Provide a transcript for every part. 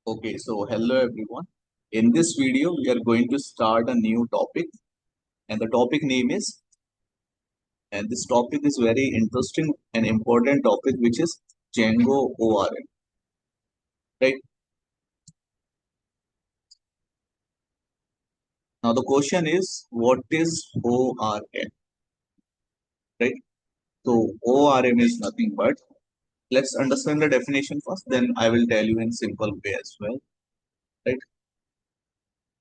Okay, so hello everyone. In this video, we are going to start a new topic, and the topic name is, and this topic is very interesting and important topic, which is Django ORM. Right now, the question is, what is ORM? Right. So ORM is nothing but, let's understand the definition first. Then I will tell you in simple way as well. Right.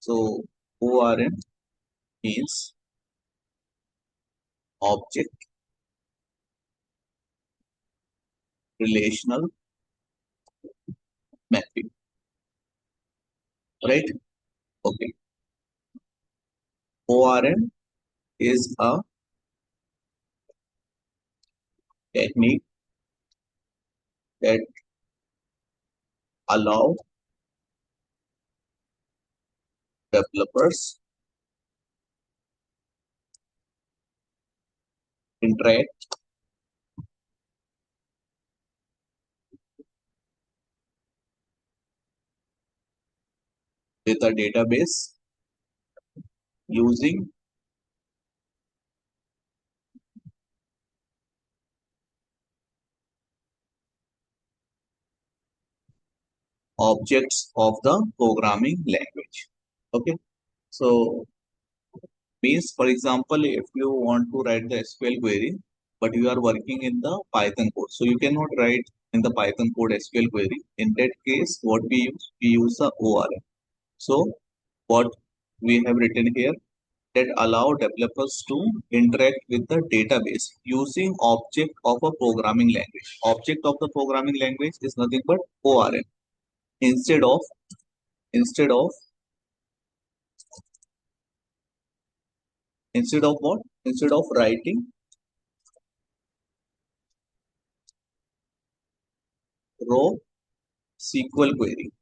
So ORM means object relational mapping. Right. Okay. ORM is a technique that allow developers interact with a database using objects of the programming language. Okay, so means, for example, if you want to write the SQL query, but you are working in the Python code, so you cannot write in the Python code SQL query. In that case, what we use the ORM. So what we have written here, that allow developers to interact with the database using object of a programming language. Object of the programming language is nothing but ORM. Instead of instead of instead of what? Instead of writing raw SQL query.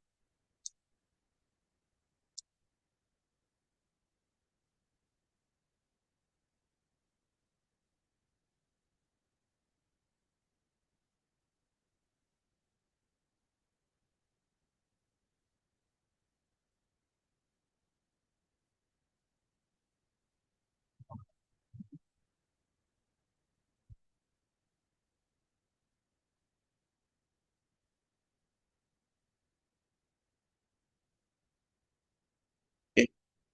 Okay.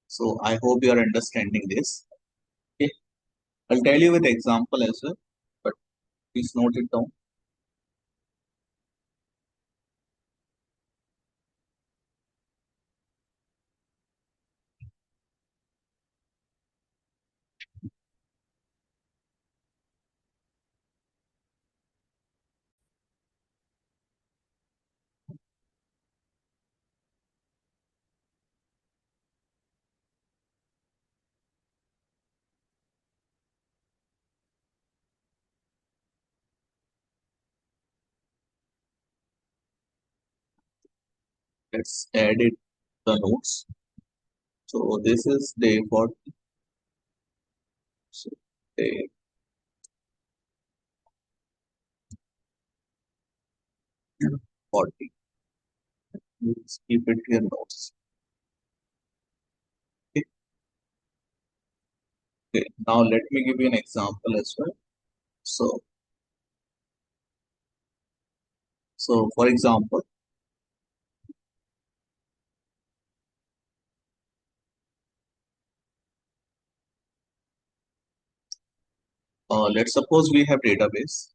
So I hope you are understanding this. Okay. I'll tell you with example as well, but please note it down. Let's add it the notes. So this is day 40. So day 40. Let's keep it here notes. Okay. Okay. Now let me give you an example as well. So for example, let's suppose we have database.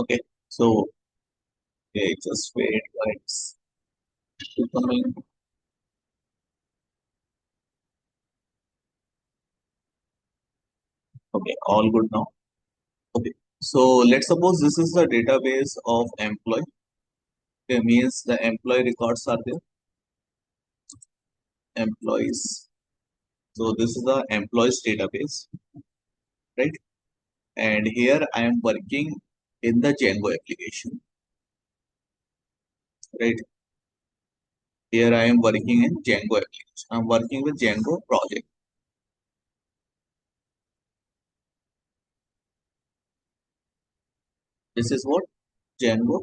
Okay, so okay, just wait while it's becoming. Okay, all good now. Okay, so let's suppose this is the database of employee. Okay, means the employee records are there, employees. So this is the employees database, right? And here I am working in the Django application, right? Here I am working in Django application. I'm working with Django project. This is what Django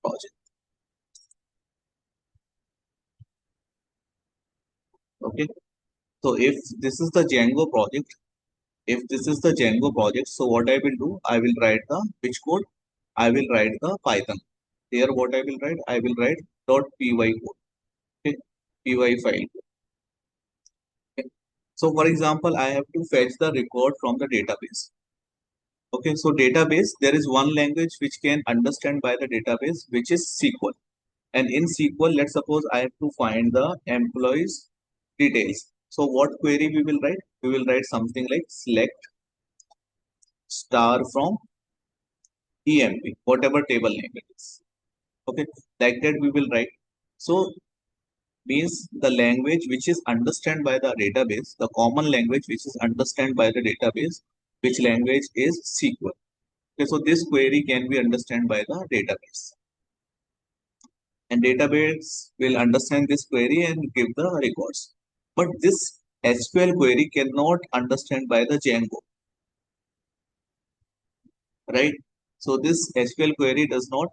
project. Okay. So if this is the Django project, if this is the Django project, so what I will do, I will write the which code? I will write the Python. Here what I will write? I will write .py code. Okay. Py file. Okay. So for example, I have to fetch the record from the database. Okay, so database, there is one language which can understand by the database, which is SQL. And in SQL, let's suppose I have to find the employees details. So what query we will write? We will write something like select star from EMP, whatever table name it is. Okay, like that we will write. So means the language which is understand by the database, the common language which is understand by the database, which language is SQL. Okay, so this query can be understand by the database. And database will understand this query and give the records. But this SQL query cannot understand by the Django, right? So this SQL query does not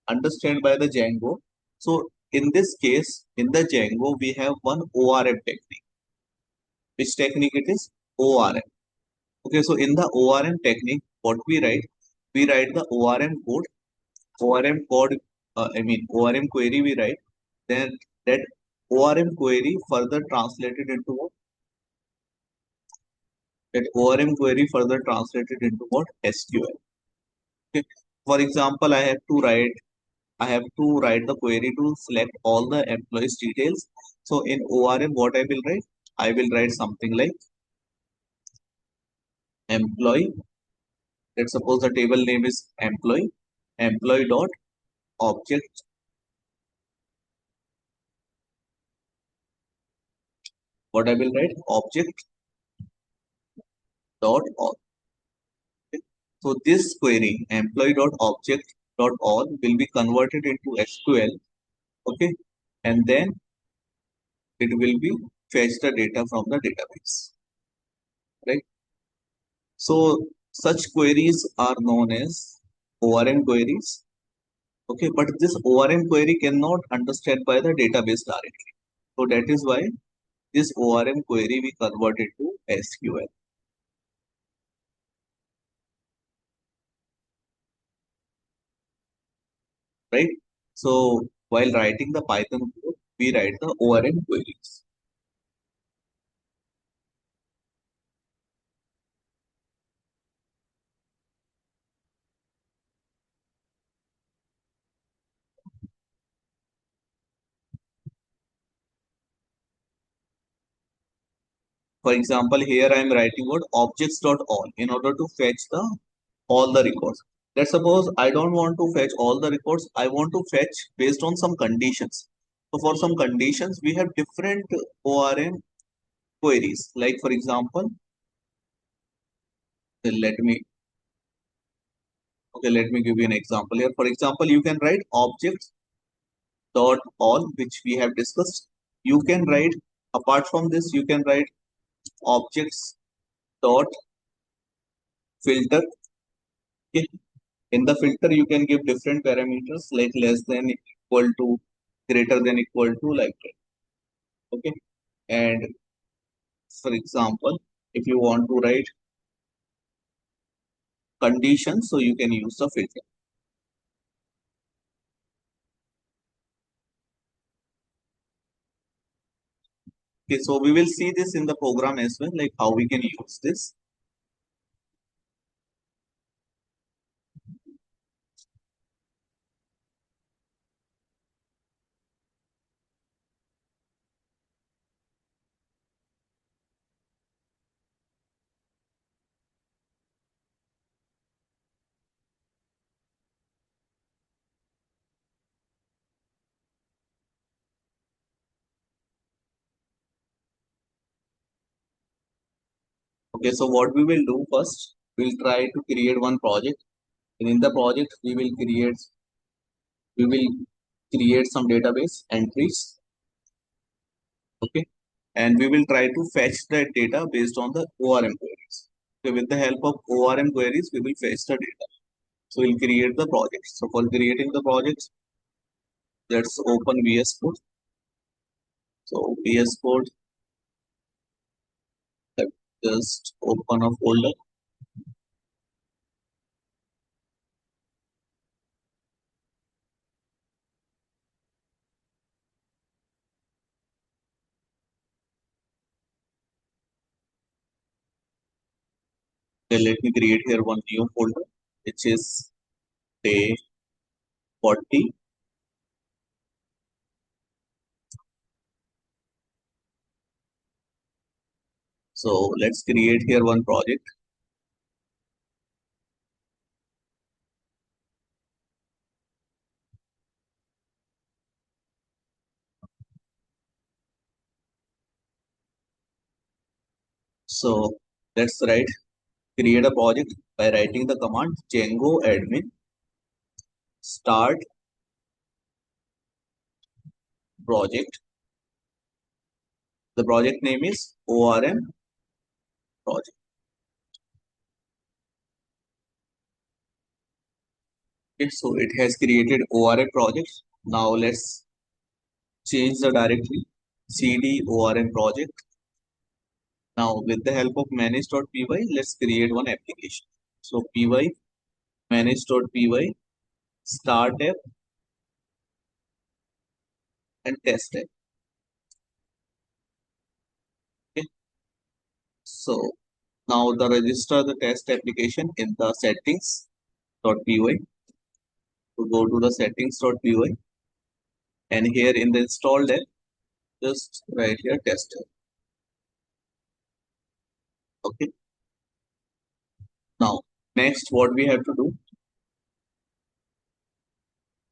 understand by the Django. So in this case, in the Django, we have one ORM technique. Which technique it is? ORM. Okay, so in the ORM technique, what we write? We write the ORM code. ORM code, ORM query we write. Then that ORM query further translated into what? That ORM query further translated into what? SQL. Okay. For example, I have to write the query to select all the employees details. So in ORM, what I will write? I will write something like employee. Let's suppose the table name is employee. Employee dot object. What I will write? Object dot all. Okay. So this query employee dot object dot all will be converted into SQL. Okay, and then it will be fetch the data from the database, right? So such queries are known as ORM queries. Okay, but this ORM query cannot understand by the database directly. So that is why this ORM query we convert it to SQL, right? So while writing the Python code, we write the ORM queries. For example, here I am writing what objects.all in order to fetch the all the records. Let's suppose I don't want to fetch all the records. I want to fetch based on some conditions. So for some conditions, we have different ORM queries. Like for example, let me let me give you an example here. For example, you can write objects dot all, which we have discussed. You can write apart from this, you can write objects dot filter. Okay. In the filter, you can give different parameters like less than equal to, greater than equal to, like that. Okay. And for example, if you want to write conditions, so you can use the filter. Okay, so we will see this in the program as well, like how we can use this. Okay, so what we will do first, we'll try to create one project. And in the project, we will create some database entries. Okay, and we will try to fetch that data based on the ORM queries. So with the help of ORM queries, we will fetch the data. So we'll create the project. So for creating the project, let's open VS Code. So VS Code, just open a folder. Okay, let me create here one new folder, which is day 40. So let's create here one project. So let's create a project by writing the command Django admin start project. The project name is ORM project. Okay, so it has created ORM project. Now let's change the directory cd ORM project. Now with the help of manage.py, let's create one application. So py manage.py start app and test app. Okay, so now the register the test application in the settings.py. So go to the settings.py and here in the installed app, just write here test app. Okay. Now next what we have to do,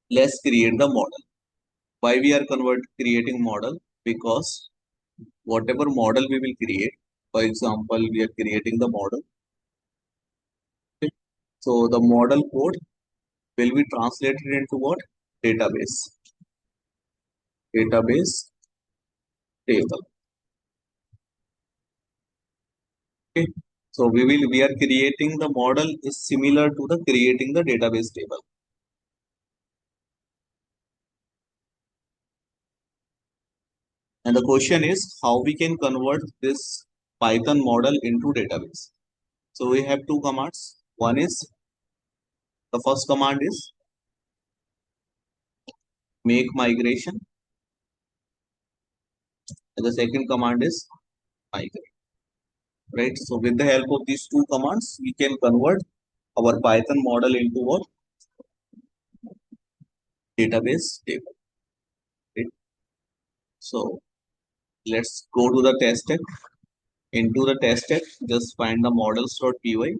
let's create the model. Why we are creating model? Because whatever model we will create, for example, we are creating the model. Okay. So the model code will be translated into what? Database. Database table. Okay. So we are creating the model is similar to the creating the database table. And the question is how we can convert this Python model into database. So we have two commands. One is the first command is make migration, and the second command is migrate. Right. So with the help of these two commands, we can convert our Python model into what? Database table. Right. So let's go to the test tech. Into the test tech, just find the models.py,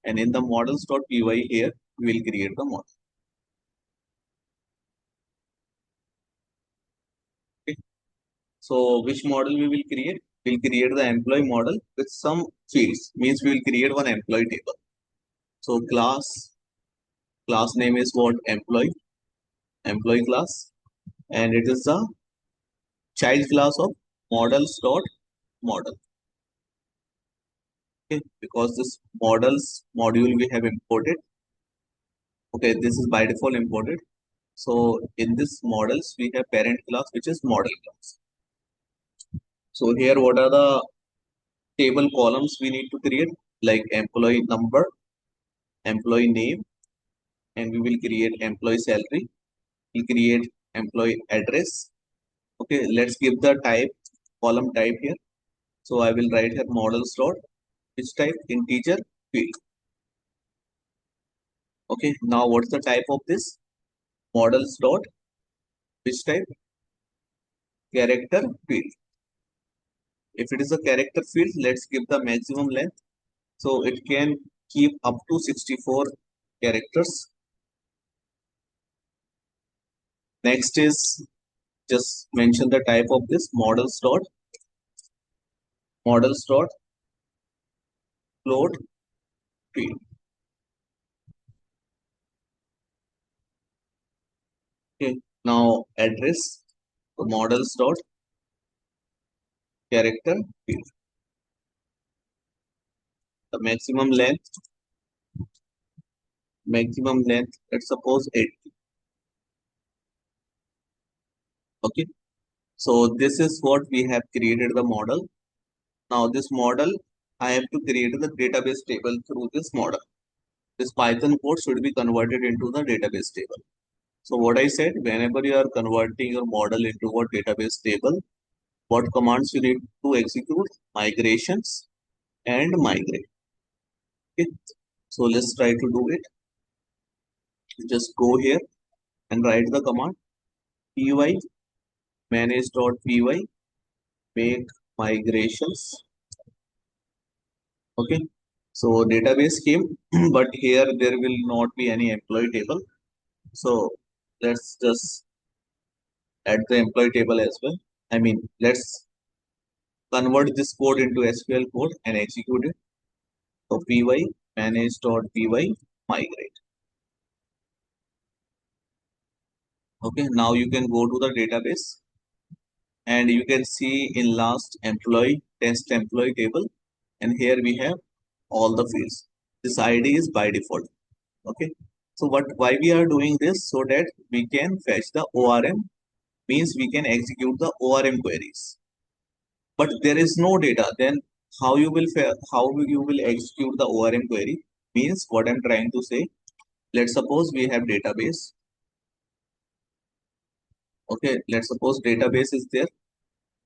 and in the models.py here, we will create the model. Okay. So which model we will create? We'll create the employee model with some fields. Means we will create one employee table. So class name is what? Employee class, and it is the child class of models.model. Okay, because this models module we have imported. Okay, this is by default imported. So in this models we have parent class which is model class. So here what are the table columns we need to create? Like employee number, employee name, and we will create employee salary. We'll create employee address. Okay, let's give the type column type here. So I will write here models dot which type? Integer field. Okay, now what's the type of this? Models dot which type? Character field. If it is a character field, let's give the maximum length. So it can keep up to 64 characters. Next is just mention the type of this models dot float field. Okay. Now address the models dot character field. The maximum length, let's suppose 80. Okay. So this is what we have created the model. Now this model, I have to create the database table through this model. This Python code should be converted into the database table. So what I said, whenever you are converting your model into a database table, what commands you need to execute? Migrations and migrate. Okay. So let's try to do it. Just go here and write the command py manage.py make migrations. Okay. So database came, but here there will not be any employee table. So let's just add the employee table as well. I mean, let's convert this code into SQL code and execute it. So py manage.py migrate. Okay, now you can go to the database and you can see in last employee test employee table, and here we have all the fields. This ID is by default. Okay, so why we are doing this? So that we can fetch the ORM, means we can execute the ORM queries. But there is no data, then how you will execute the ORM query? Means what I'm trying to say, let's suppose we have database. Okay, let's suppose database is there.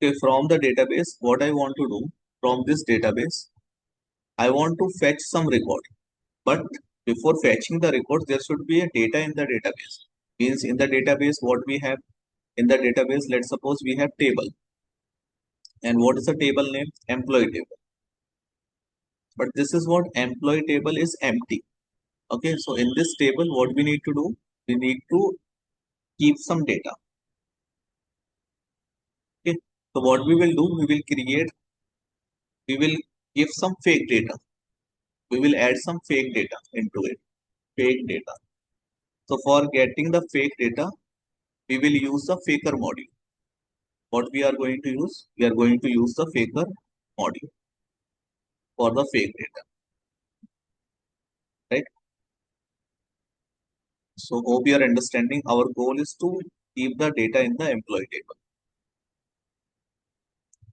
Okay, from the database, what I want to do, from this database, I want to fetch some record. But before fetching the record, there should be a data in the database. Means in the database, what we have in the database, let's suppose we have table. And what is the table name? Employee table. But this is what employee table is empty. Okay, so in this table, what we need to do? We need to keep some data. Okay, so what we will do? We will give some fake data. We will add some fake data into it. Fake data. So for getting the fake data, we will use the faker module. What we are going to use? We are going to use the faker module for the fake data, right? So hope you are understanding. Our goal is to keep the data in the employee table.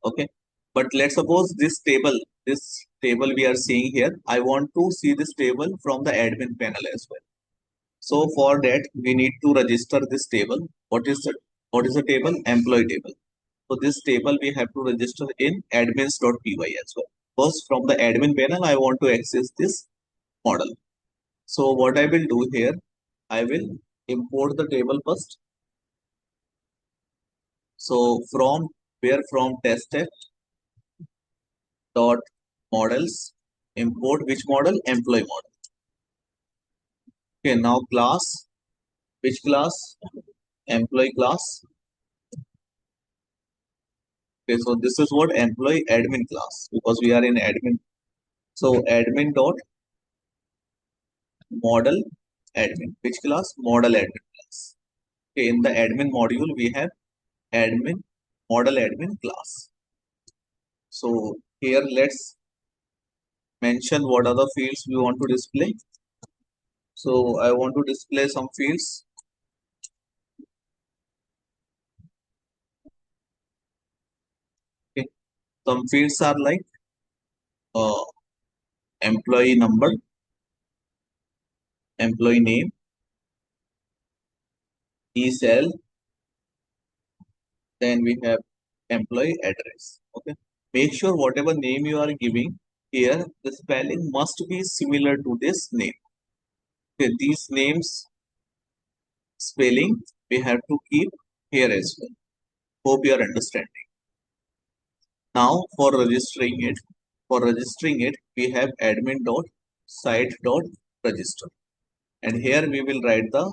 Okay. But let's suppose this table we are seeing here, I want to see this table from the admin panel as well. So for that, we need to register this table. What is the table? Employee table. So this table we have to register in admins.py as well. First, from the admin panel, I want to access this model. So what I will do here, I will import the table first. So from test dot models, import which model? Employee model. Okay, now class, which class? Employee class. Okay, so this is what employee admin class, because we are in admin. So admin dot model admin. Which class? Model admin class. Okay, in the admin module, we have admin model admin class. So here let's mention what are the fields we want to display. So I want to display some fields. Okay. Some fields are like uh, employee number, employee name, e-cell, then we have employee address. Okay. Make sure whatever name you are giving here, the spelling must be similar to this name. Okay. These names spelling we have to keep here as well. Hope you are understanding. Now for registering it, we have admin dot site dot register. And here we will write the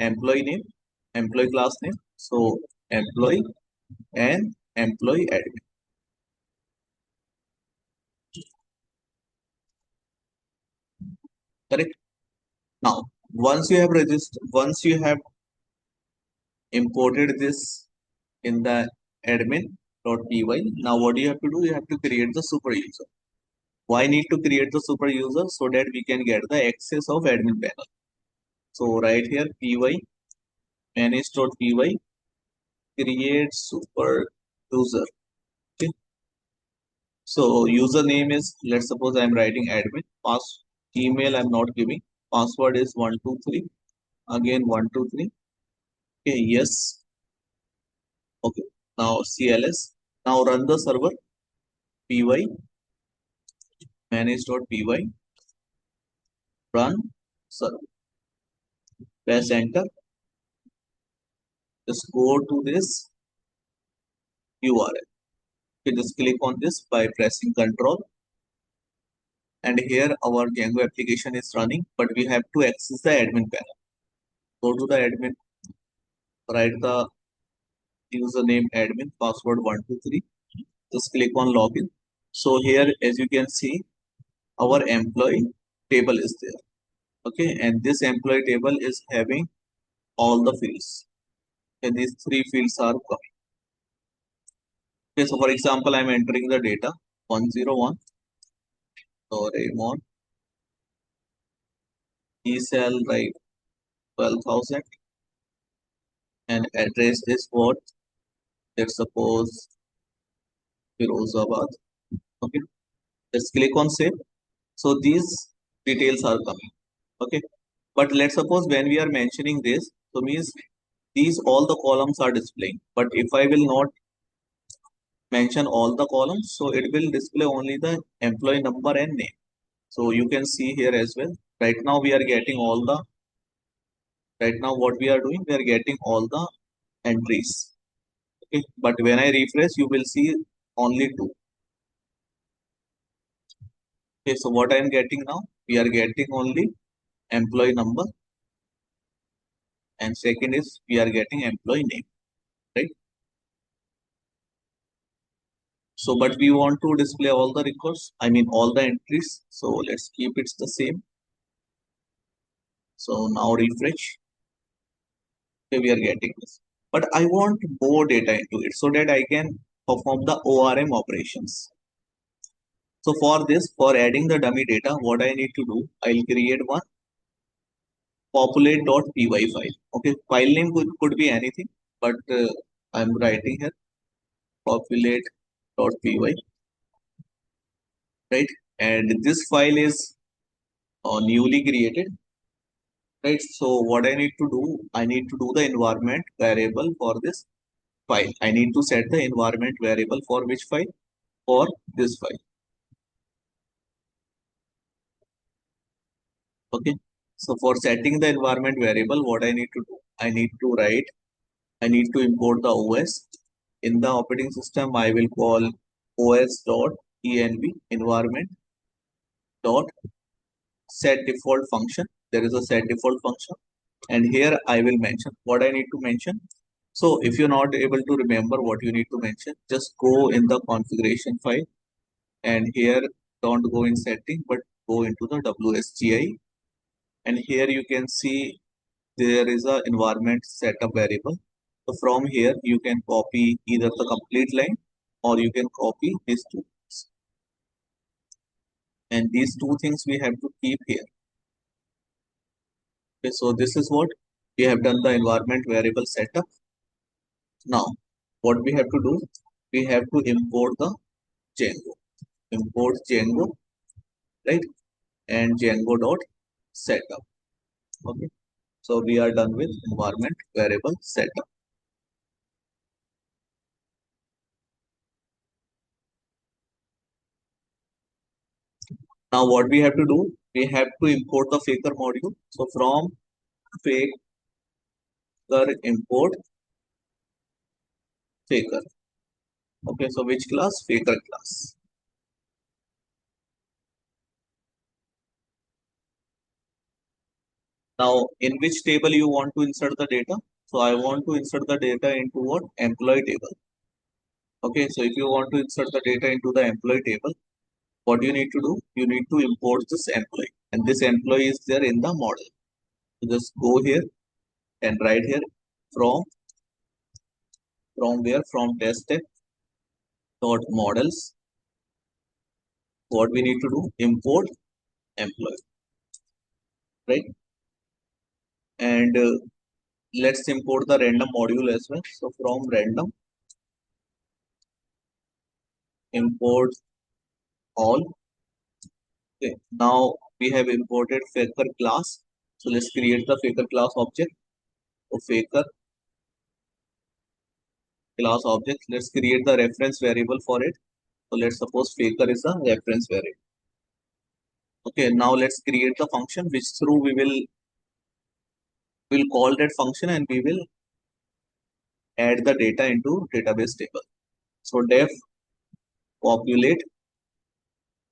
employee name, employee class name. So employee and employee admin. Correct. Now, once you have imported this in the admin.py, now what you have to do, you have to create the super user. Why need to create the super user? So that we can get the access of admin panel. So right here, py manage.py create super user. Okay. So username is, let's suppose I'm writing admin. Email I'm not giving. Password is 123. Again 123. Okay, yes. Okay. Now CLS. Now run the server. Py manage.py run server. Press enter. Just go to this URL. Okay, just click on this by pressing Control. And here our Django application is running, but we have to access the admin panel. Go to the admin, write the username admin, password 123. Just click on login. So here, as you can see, our employee table is there. Okay, and this employee table is having all the fields. And these three fields are coming. Okay, so for example, I'm entering the data 101. So Raymond, he shall write 12,000 and address is what? Let's suppose Firozabad. Okay, let's click on save. So these details are coming. Okay, but let's suppose when we are mentioning this, so means these all the columns are displaying. But if I will not mention all the columns, so it will display only the employee number and name. So you can see here as well. Right now we are getting all the, right now what we are doing, we are getting all the entries. Okay, but when I refresh, you will see only two. Okay, so what I am getting now, we are getting only employee number, and second is we are getting employee name, right? So, but we want to display all the records, I mean all the entries. So let's keep it the same. So now refresh. Okay, we are getting this. But I want more data into it so that I can perform the ORM operations. So for this, for adding the dummy data, what I need to do, I'll create one populate.py file. Okay, file name could be anything, but I'm writing here populate.py, right? And this file is newly created, right? So what I need to do, I need to do the environment variable for this file. I need to set the environment variable for which file? For this file. Okay. So for setting the environment variable, what I need to do, I need to write, I need to import the OS. In the operating system, I will call os.env environment dot set default function. There is a set default function, and here I will mention what I need to mention. So if you're not able to remember what you need to mention, just go in the configuration file, and here don't go in setting, but go into the WSGI, and here you can see there is a environment setup variable. So from here you can copy either the complete line or you can copy these two. And these two things we have to keep here. Okay, so this is what we have done, the environment variable setup. Now, what we have to do, we have to import the Django. Import Django, right? And Django dot setup. Okay. So we are done with environment variable setup. Now what we have to do, we have to import the faker module. So from faker import faker. Okay, so which class? Faker class. Now in which table you want to insert the data? So I want to insert the data into what? Employee table. Okay, so if you want to insert the data into the employee table, what you need to do? You need to import this employee. and this employee is there in the model. So just go here and write here from where, from test dot models. What we need to do, import employee, right? And let's import the random module as well. So from random, import all. Okay, now we have imported faker class. So let's create the faker class object. So faker class object, let's create the reference variable for it. So let's suppose faker is a reference variable. Okay, now let's create the function which through we will call that function and we will add the data into database table. So def populate,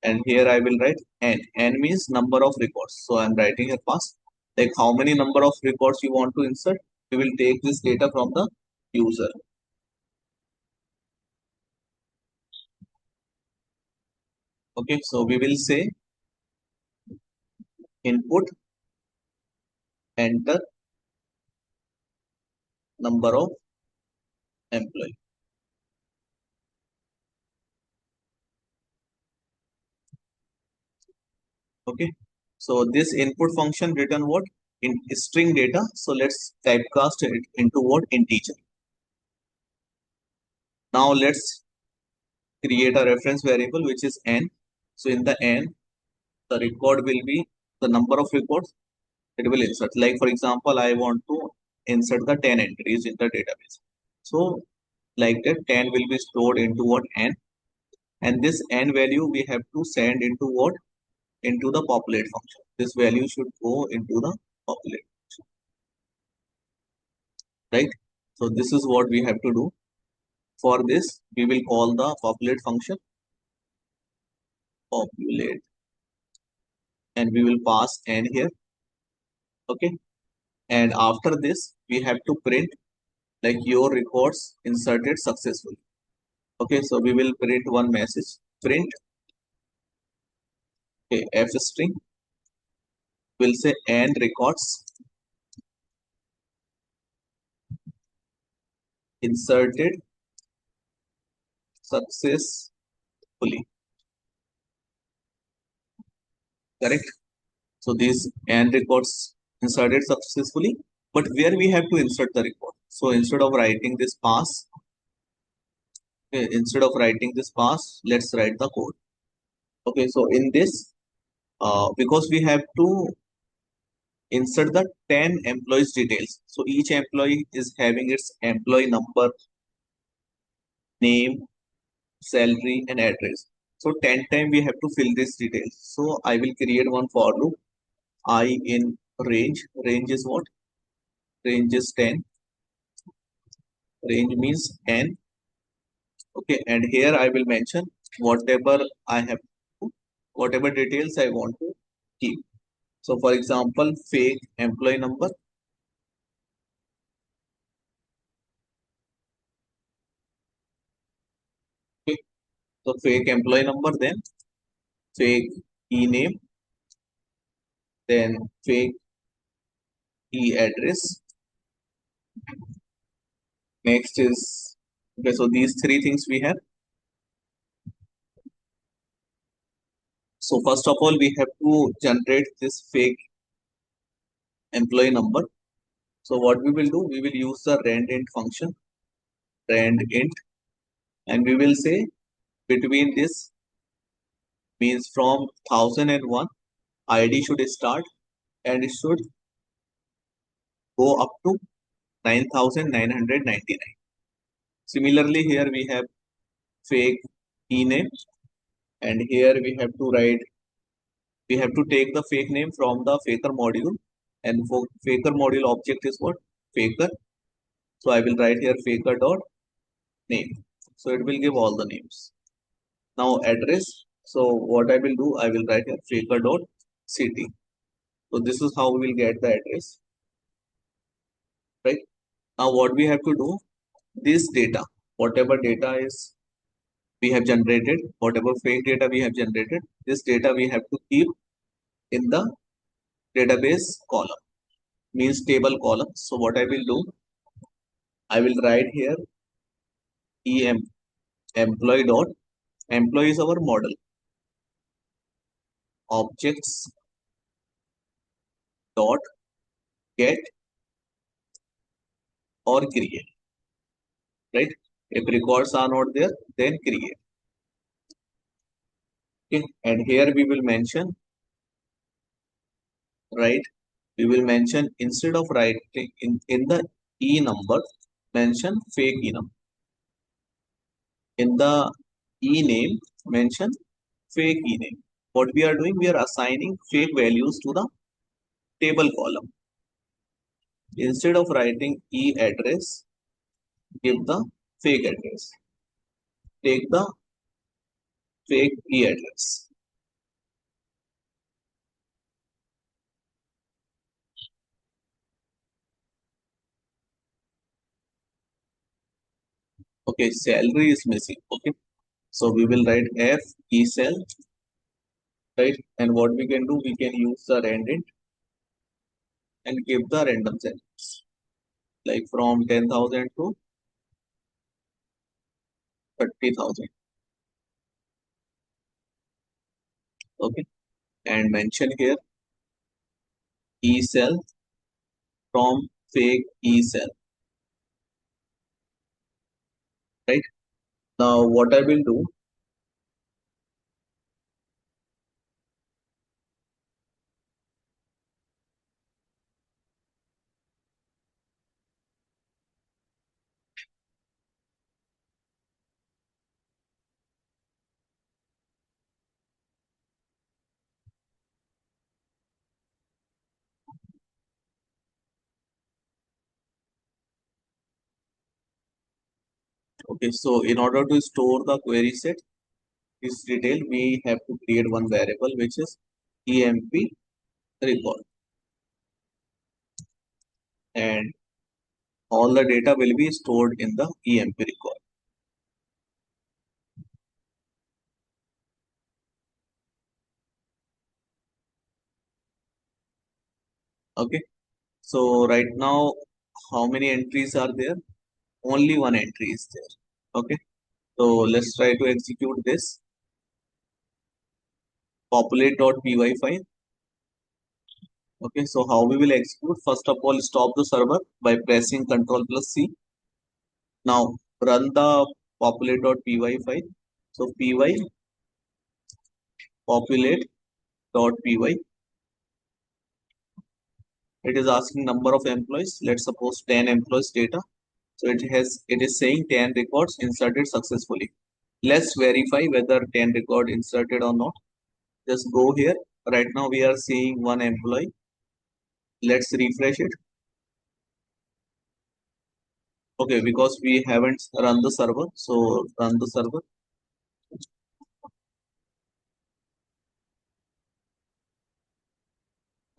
and here I will write n. N means number of records. So I'm writing a pass like how many number of records you want to insert. We will take this data from the user. Okay, so we will say input, enter number of employee. Okay, so this input function return what? In string data. So let's typecast it into what? Integer. Now let's create a reference variable which is n. So in the n, the record will be the number of records it will insert. Like for example, I want to insert the 10 entries in the database. So like that 10 will be stored into what? N, and this n value we have to send into what? Into the populate function. This value should go into the populate function, right? So this is what we have to do. For this, we will call the populate function, populate, and we will pass n here. Okay, and after this, we have to print like your records inserted successfully. Okay, so we will print one message, print, okay, f string will say n records inserted successfully. Correct. So these n records inserted successfully, but where we have to insert the record. So instead of writing this pass, okay, let's write the code. Okay, so in this, because we have to insert the 10 employees details. So each employee is having its employee number, name, salary, and address. So 10 times we have to fill these details. So I will create one for loop. I in range. Range is what? Range is 10. Range means n. Okay, and here I will mention whatever I have to, whatever details I want to keep. So for example, fake employee number. Okay, so fake employee number, then fake e-name, then fake e-address. Next is, okay, so these three things we have. So first of all, we have to generate this fake employee number. So what we will do, we will use the randint function, randint, and we will say between this means from 1001, ID should start and it should go up to 9999. Similarly, here we have fake e-name, and here we have to write, we have to take the fake name from the faker module, and for faker module object is what? Faker. So I will write here faker dot name. So it will give all the names. Now address. So what I will do, I will write here faker dot city. So this is how we will get the address, right? Now what we have to do, this data, whatever data is we have generated, whatever fake data we have generated, this data we have to keep in the database column, means table column. So what I will do, I will write here em employee dot employee is our model objects dot get or create, right? If records are not there, then create. Okay, and here we will mention, right? We will mention instead of writing in the e number, mention fake e number. In the e name, mention fake e name. What we are doing, we are assigning fake values to the table column. Instead of writing e address, give the fake address. Take the fake e address. Okay, salary is missing. Okay, so we will write f e cell, right? And what we can do, we can use the randint and give the random salaries, like from 10,000 to 30,000. Okay, and mention here e cell from fake e cell, right? Now what I will do, okay, so in order to store the query set, this detail, we have to create one variable which is emp record, and all the data will be stored in the emp record. Okay, so right now, how many entries are there? Only one entry is there. Okay, so let's try to execute this. Populate.py file. Okay, so how we will execute? First of all, stop the server by pressing Ctrl plus C. Now run the populate.py file. So py populate.py. It is asking number of employees. Let's suppose 10 employees data. So it is saying 10 records inserted successfully. Let's verify whether 10 record inserted or not. Just go here. Right now we are seeing one employee. Let's refresh it. Okay, because we haven't run the server. So run the server.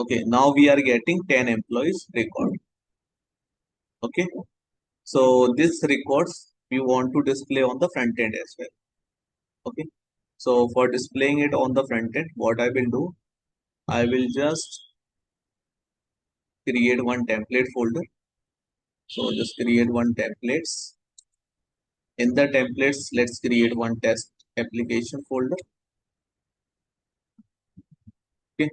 Okay, now we are getting 10 employees record. Okay, so this records we want to display on the front end as well. Okay, so for displaying it on the front end, what I will do, I will just create one template folder. So just create one templates. In the templates, let's create one test application folder. Okay,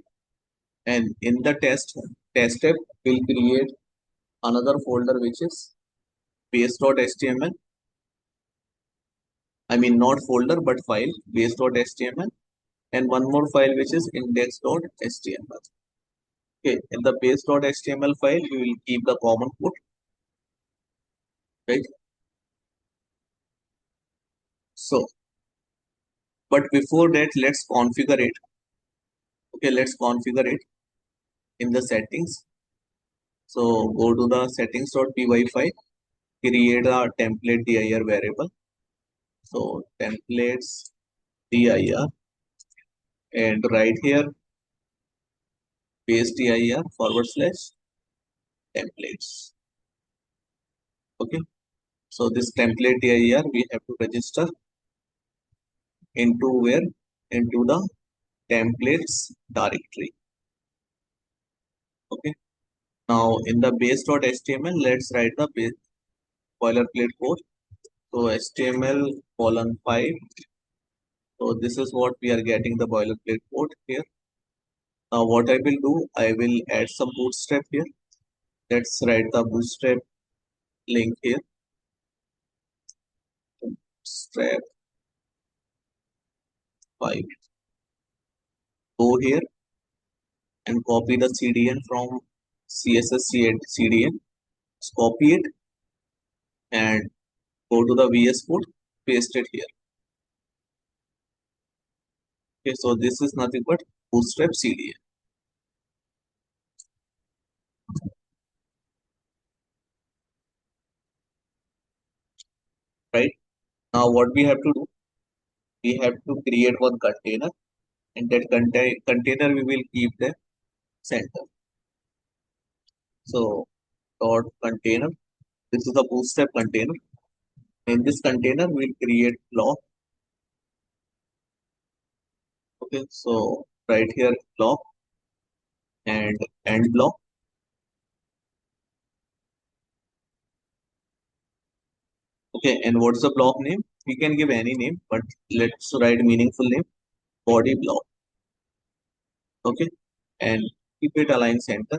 and in the test app, we'll create another folder which is base.html. I mean not folder but file base.html, and one more file which is index.html. Okay, in the base.html file, we will keep the common code, right? So, but before that, let's configure it. Okay, let's configure it in the settings. So go to the settings.py file, create a template dir variable. So templates dir, and right here paste dir /templates. Okay, so this template dir we have to register into where? Into the templates directory. Okay. Now in the base.html, let's write the base boilerplate code. So HTML colon 5. So this is what we are getting the boilerplate code here. Now what I will do, I will add some bootstrap here. Let's write the bootstrap link here. Bootstrap 5. Go here and copy the CDN from CSS CDN. Just copy it and go to the VS Code, paste it here. Okay, so this is nothing but bootstrap CDN. Right? Now what we have to do, we have to create one container, and that container we will keep the center. So dot container, this is the bootstrap container. In this container we'll create block. Okay, so right here block and end block. Okay, and what's the block name? We can give any name, but let's write meaningful name, body block. Okay, and keep it align center.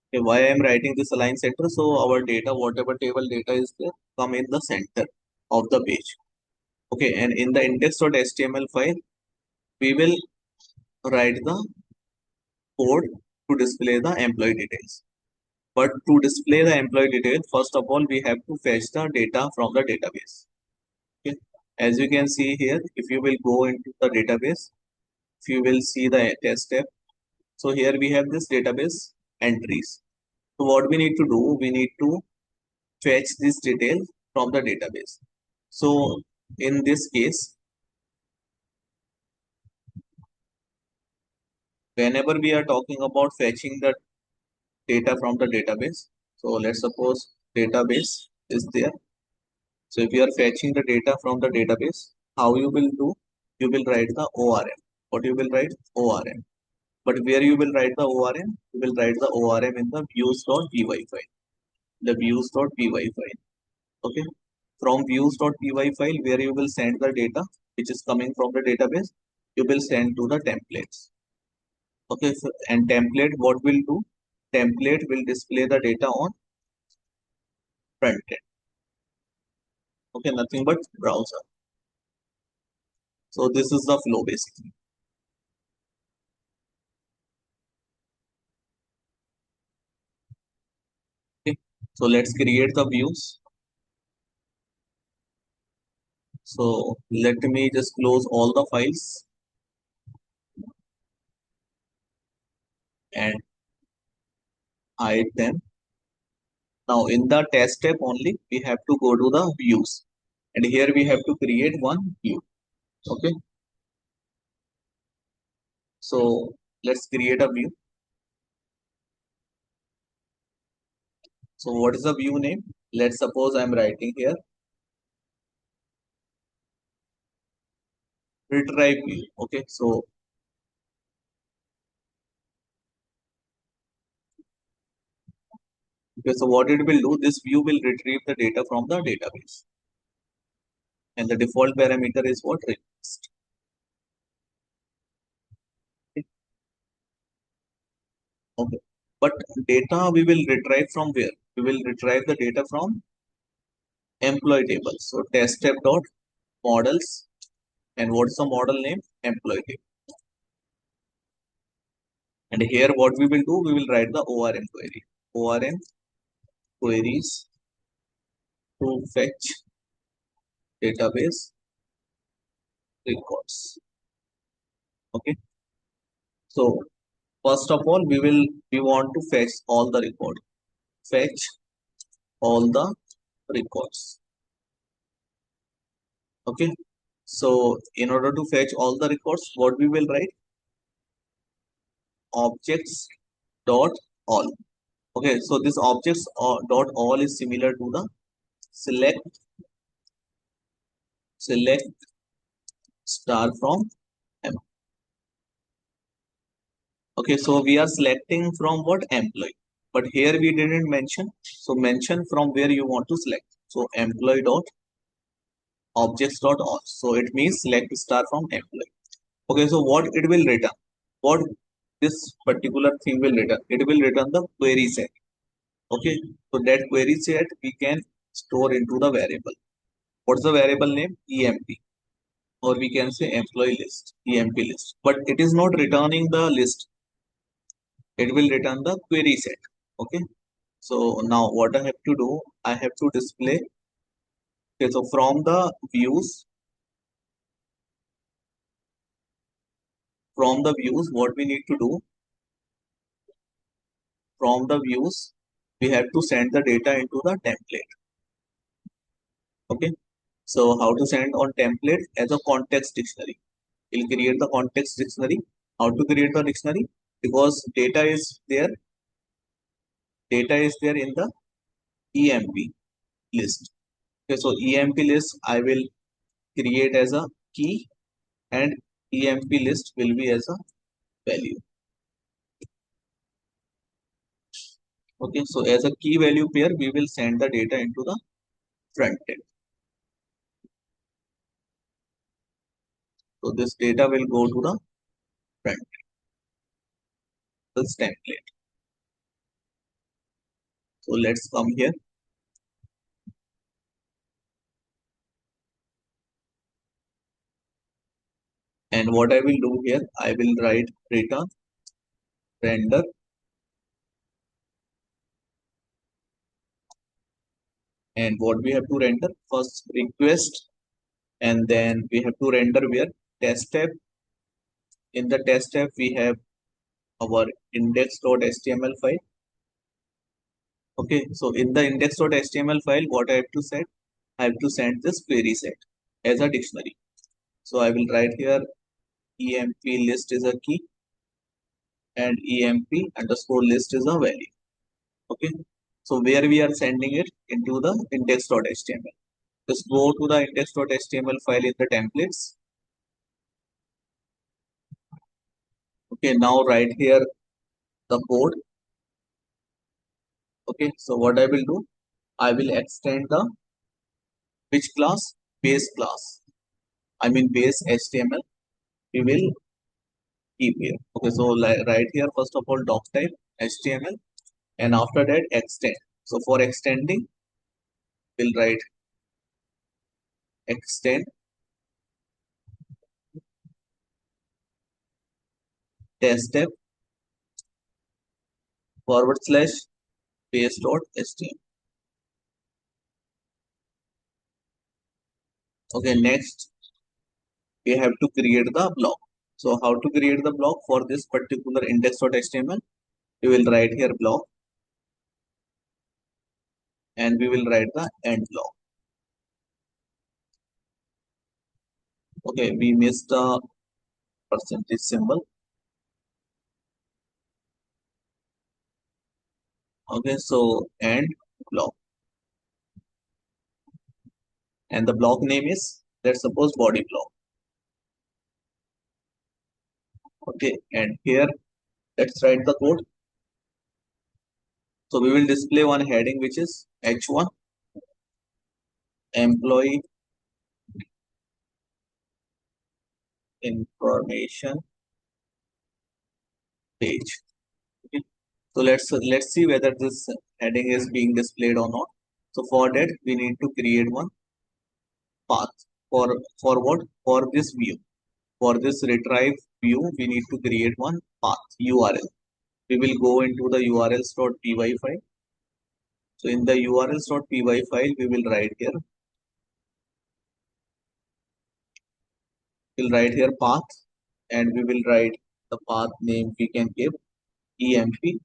Okay, why I am writing this align center? So our data, whatever table data is there, come in the center of the page. Okay, and in the index.html file, we will write the code to display the employee details. But to display the employee details, first of all, we have to fetch the data from the database. Okay, as you can see here, if you will go into the database, if you will see the test tab, so here we have this database entries. So what we need to do, we need to fetch this detail from the database. So in this case, whenever we are talking about fetching the data from the database, so let's suppose database is there. So if you are fetching the data from the database, how you will do? You will write the ORM. What you will write? ORM. But where you will write the ORM? You will write the ORM in the views.py file. The views.py file. Okay. From views.py file, where you will send the data which is coming from the database, you will send to the templates. Okay. So, and template, what will do? Template will display the data on front end. Okay. Nothing but browser. So this is the flow basically. Okay. So let's create the views. So let me just close all the files and hide them. Now in the test tab only, we have to go to the views, and here we have to create one view. Okay. So let's create a view. So what is the view name? Let's suppose I'm writing here retrieve view. Okay. So what it will do, this view will retrieve the data from the database, and the default parameter is what? Request. Okay. But data we will retrieve from where? We will retrieve the data from employee table. So test tab dot models, and what's the model name? Employee table. And here what we will do, we will write the ORM query. ORM queries to fetch database records. Okay. So first of all, we want to fetch all the records. Fetch all the records. Okay. So in order to fetch all the records, what we will write? Objects dot all. Okay. So this objects dot all is similar to the select star from M. Okay, so we are selecting from what employee, but here we didn't mention. So mention from where you want to select. So employee dot objects dot all. So it means select star from employee. Okay, so what it will return? What this particular thing will return? It will return the query set. Okay, so that query set we can store into the variable. What's the variable name? EMP, or we can say employee list, EMP list. But it is not returning the list. It will return the query set. Okay, so now what I have to do, I have to display. Okay, so from the views, what we need to do, from the views, we have to send the data into the template. Okay, so how to send on template as a context dictionary. We'll create the context dictionary. How to create the dictionary? Because data is there in the EMP list. Okay, so EMP list I will create as a key, and EMP list will be as a value. Okay, so as a key value pair, we will send the data into the front end. So this data will go to the front end, this template. So let's come here. And what I will do here, I will write return render, and what we have to render first request, and then we have to render where test tab. In the test tab, we have our index.html file. Okay, so in the index.html file, what I have to set? I have to send this query set as a dictionary. So I will write here EMP list is a key and EMP underscore list is a value. Okay, so where we are sending it into the index.html. Just go to the index.html file in the templates. Okay, now write here the code. Okay, so what I will do, I will extend the which class? Base class. I mean base HTML. We will keep here. Okay, so right here first of all doc type HTML, and after that extend. So for extending, we'll write extend test tab / base.html. Okay, next we have to create the block. So how to create the block for this particular index.html? We will write here block, and we will write the end block. Okay, we missed the percentage symbol. Okay, so end block, and the block name is, let's suppose, body block. Okay, and here let's write the code. So we will display one heading which is H1 employee information page. Okay. So let's see whether this heading is being displayed or not. So for that we need to create one path. For what? For this view. For this retrieve view, we need to create one path URL. We will go into the urls.py file. So in the urls.py file, we will write here. We'll write here path, and we will write the path name we can give EMP.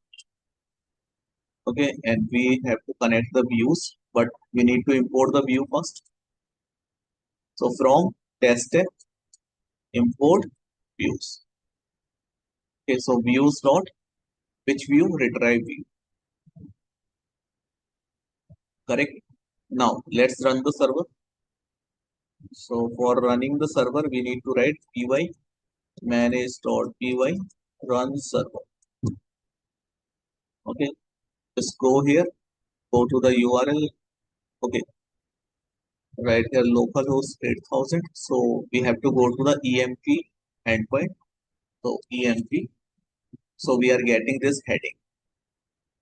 Okay, and we have to connect the views, but we need to import the view first. So from test tab, import views. Okay, so views dot which view? Retrieve view. Correct. Now let's run the server. So for running the server, we need to write py manage.py run server. Okay, just go here, go to the URL. Okay, right here localhost 8000. So we have to go to the EMP endpoint. So EMP. So we are getting this heading,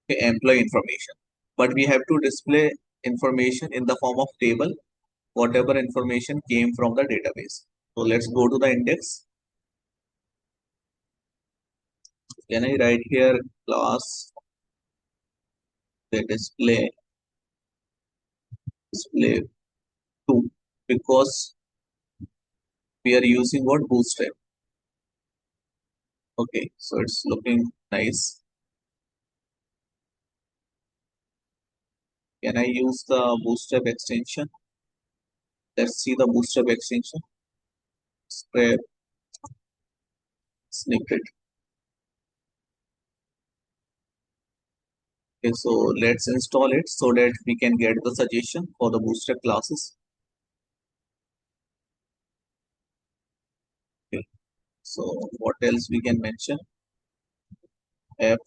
okay, employee information. But we have to display information in the form of table, whatever information came from the database. So let's go to the index. Can I write here class the display 2 because we are using what bootstrap. Okay, so it's looking nice. Can I use the bootstrap extension? Let's see the bootstrap extension. Scrap snippet. Okay, so let's install it so that we can get the suggestion for the bootstrap classes. Okay, so what else we can mention? FW.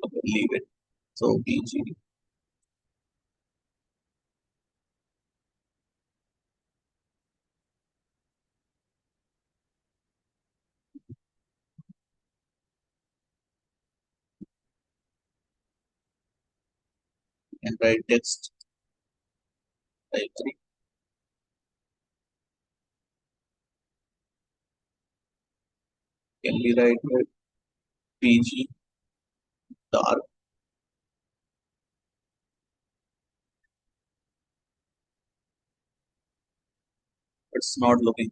Okay, leave it. So BG. And write text type 3. Can we write here BG dark? It's not looking.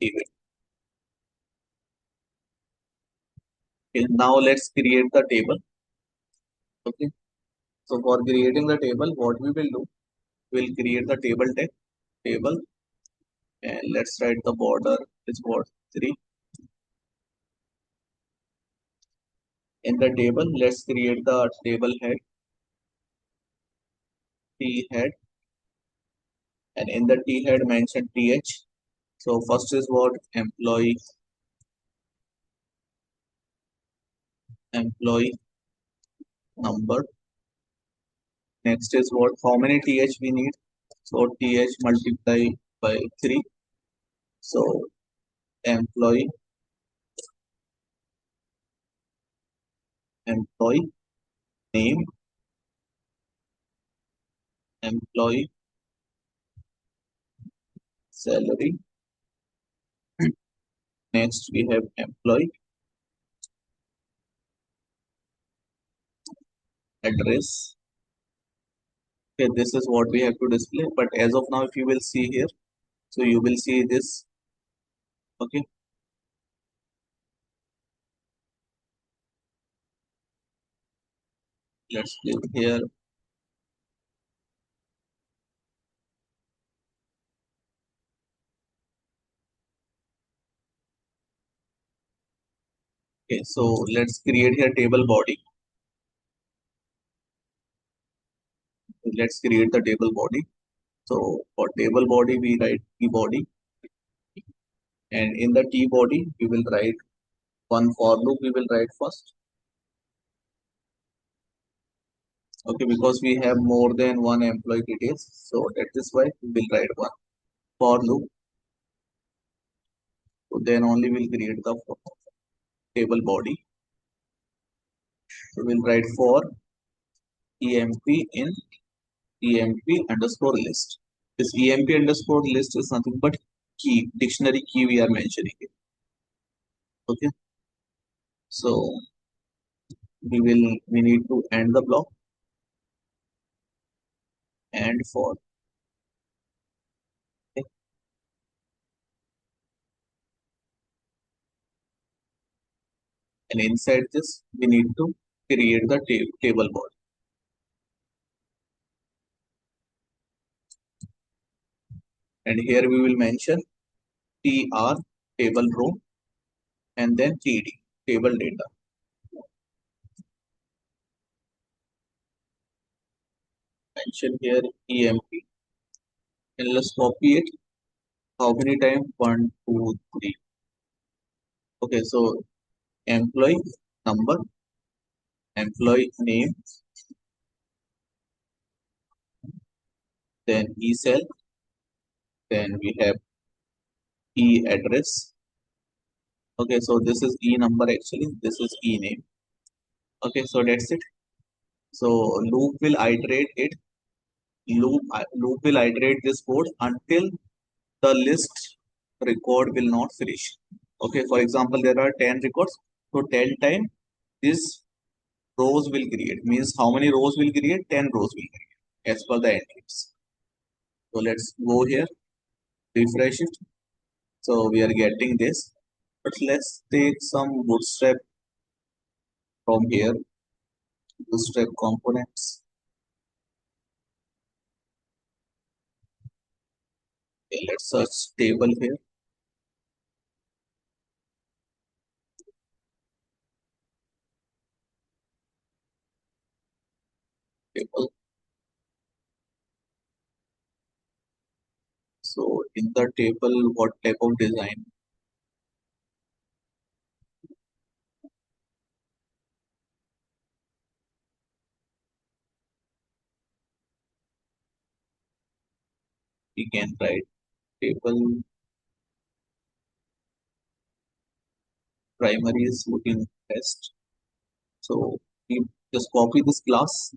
Leave it. Okay, now let's create the table. Okay. So for creating the table, what we will do, we'll create the table tag, table, and let's write the border is what 3. In the table, let's create the table head, T head, and in the T head mention TH. So first is what employee number. Next is what how many TH we need. So TH multiply by 3. So employee employee name, employee salary. Next we have employee address. Okay, this is what we have to display. But as of now, if you will see here, so you will see this. Okay, let's click here. Okay, so let's create here table body. Let's create the table body. So for table body, we write T body, and in the T body, we will write one for loop. We will write first. Okay, because we have more than one employee details, so that is why we will write one for loop. So then only we'll create the table body. So we'll write for EMP in EMP underscore list. This EMP underscore list is nothing but key, dictionary key we are mentioning it. Okay. So we need to end the block and for. Okay. And inside this we need to create the table body. And here we will mention TR table row and then TD table data. mention here EMP and let's copy it. How many times? One, two, three. Okay, so employee number, employee name, then e cell, then we have e address. Okay, so this is e number actually, this is e name. Okay, so that's it. So loop will iterate it. Loop will iterate this code until the list record will not finish. Okay, for example, there are 10 records. So 10 times this rows will create. Means how many rows will create? 10 rows will create as per the entries. So let's go here, refresh it. So we are getting this. But let's take some bootstrap from here. Bootstrap components. Okay, let's search table here. Table. So in the table, what type of design we can write? Table primary is looking best. So we just copy this class,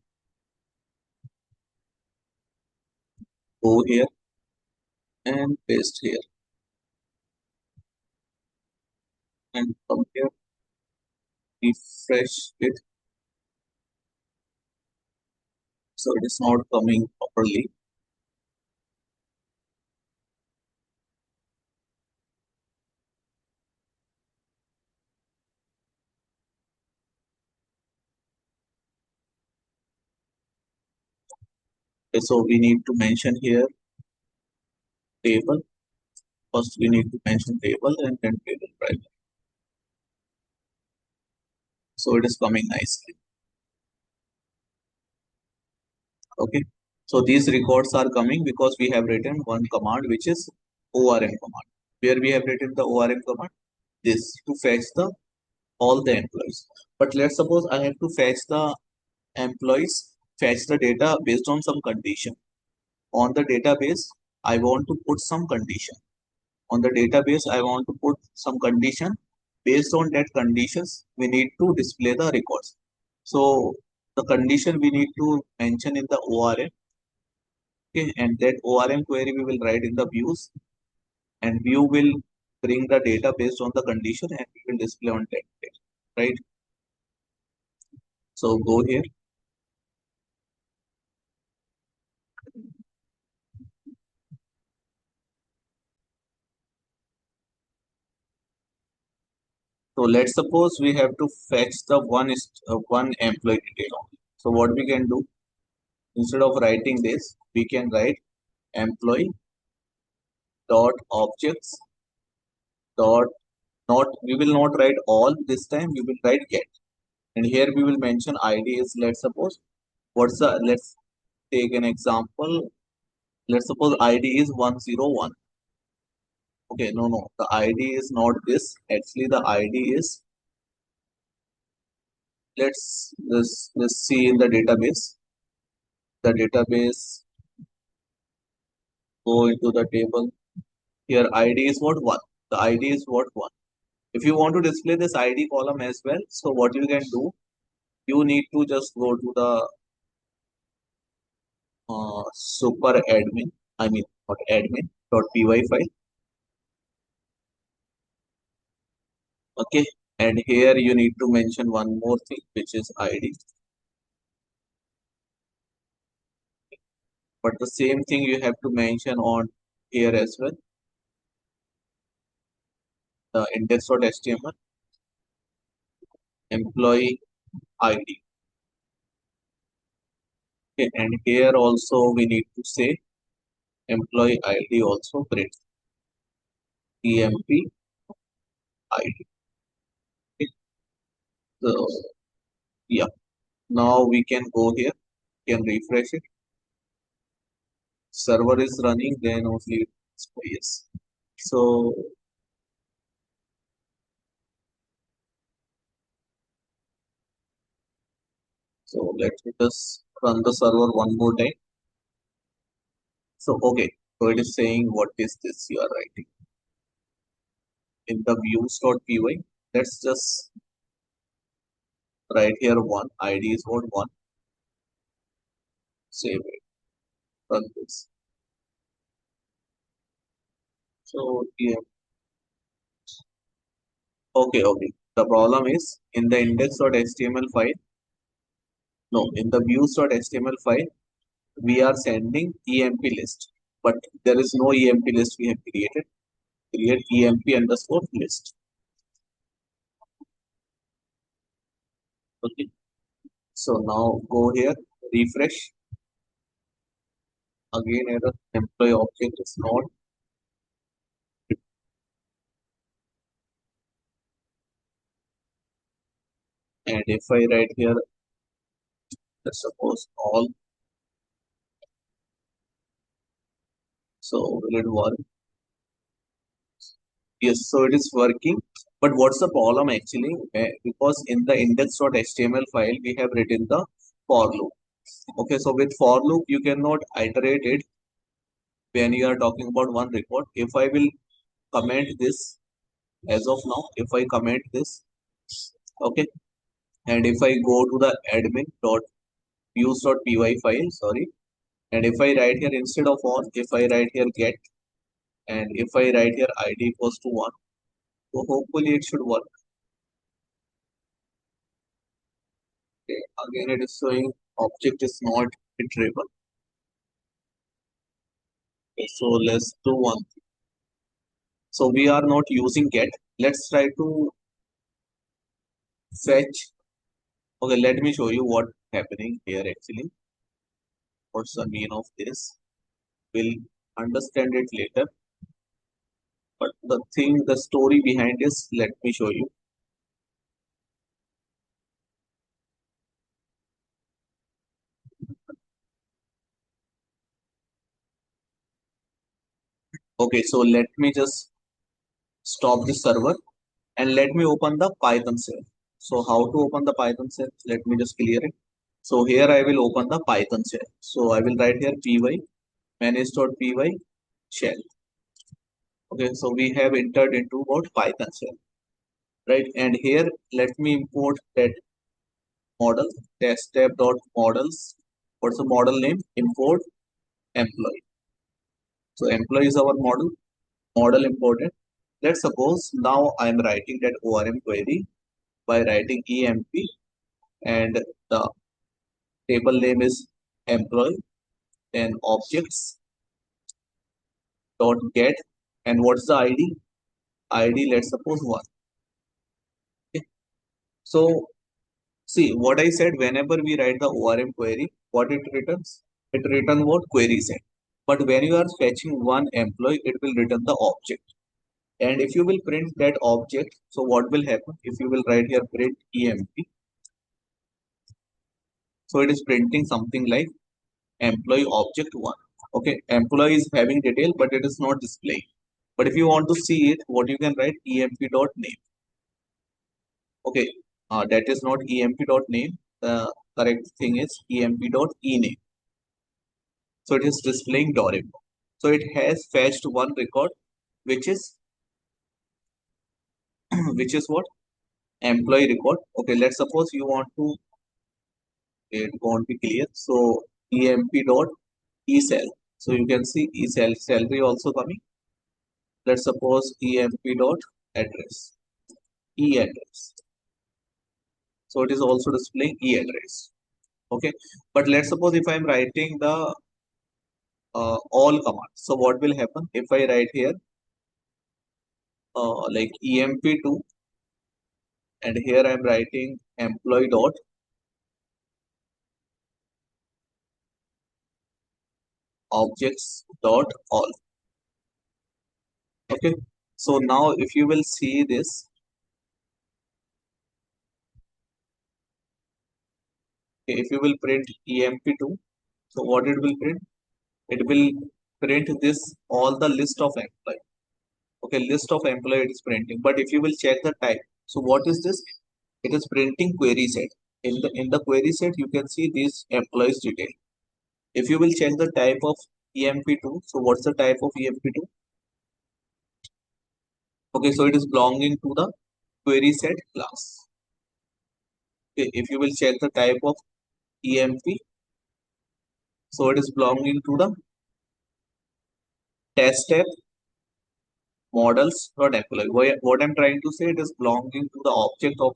go here and paste here and come here, refresh it. So it is not coming properly. Okay, so we need to mention here table. First we need to mention table and then table primary. So it is coming nicely. Okay. So these records are coming because we have written one command which is ORM command. Where we have written the ORM command, this to fetch the all the employees. But let's suppose I have to fetch the employees, fetch the data based on some condition. On the database, I want to put some condition. On the database, I want to put some condition. Based on that conditions, we need to display the records. So the condition we need to mention in the ORM. Okay, and that ORM query we will write in the views, and view will bring the data based on the condition and we will display on that page, right? So go here. So let's suppose we have to fetch the one employee detail only. So what we can do, instead of writing this, we can write employee dot objects dot not. We will not write all this time. We will write get, and here we will mention ID is. Let's suppose what's the. Let's take an example. Let's suppose ID is 101. Okay, no. The ID is not this. Actually, the ID is. Let's see in the database. The database, go into the table. Here ID is what? 1. The ID is what? 1. If you want to display this ID column as well, so what you can do, you need to just go to the super admin, I mean not admin.py file. Okay, and here you need to mention one more thing, which is ID. But the same thing you have to mention on here as well, the index.html employee ID. Okay, and here also we need to say employee ID also print emp ID. Okay, so yeah, now we can go here, can refresh it. server is running, then only it's yes. So let me just run the server one more time. So okay, so it is saying what is this you are writing in the views.py. Let's just write here one ID is what one. Save it, run this. So yeah, okay. The problem is in the index.html file. No, in the views.html file, we are sending EMP list, but there is no EMP list we have created. Create EMP underscore list. Okay. So now go here, refresh. Again, error. Employee object is not. And if I write here, let's suppose all. So will it work? Yes. So it is working. But what's the problem actually? Because in the index.html file, we have written the for loop. Okay. So with for loop, you cannot iterate it when you are talking about one record. If I will comment this as of now, if I comment this, okay, and if I go to the admin.views.py file, sorry, and if I write here instead of on, if I write here get, and if I write here id equals to 1, so hopefully it should work. Okay. Again, it is showing object is not iterable. Okay, so let's do one. So we are not using get. Let's try to fetch. Okay, let me show you what happening here actually. What's the mean of this? We'll understand it later. But the story behind this, let me show you. Okay, so let me just stop the server and let me open the Python shell. So how to open the Python shell? Let me just clear it. So here I will open the Python shell. So I will write here py manage.py shell. Okay, so we have entered into about Python shell, right? And here let me import that model test-tab.models. What's the model name? Import employee. So employee is our model imported. Let's suppose now I am writing that ORM query by writing EMP and the table name is employee and objects dot get and what's the ID? ID let's suppose one. Okay. So see what I said whenever we write the ORM query, what it returns? It returns what query set. But when you are fetching one employee, it will return the object. And if you will print that object, so what will happen? If you will write here print EMP, so it is printing something like employee object one. Okay, employee is having detail, but it is not displaying. But if you want to see it, what you can write emp.name. Okay, that is not emp.name. The correct thing is emp.ename. So it is displaying Dorim. So it has fetched one record, which is which is what employee record. Okay, let's suppose you want to it won't be clear. So emp.esal. So you can see esal salary also coming. Let's suppose emp.address. E-address. So it is also displaying e-address. Okay. But let's suppose if I'm writing the all command. So what will happen if I write here like emp2 and here I'm writing employee dot objects dot all. Okay. So now if you will see this, okay, if you will print emp2, so what it will print? it will print this all the list of employee. Okay, list of employee it is printing. But if you will check the type, so what is this? It is printing query set. In the query set, you can see these employees detail. If you will check the type of EMP2, so what's the type of EMP2? Okay, so it is belonging to the query set class. Okay, if you will check the type of EMP, so it is belonging to the test app models dot employee. What I'm trying to say, it is belonging to the object of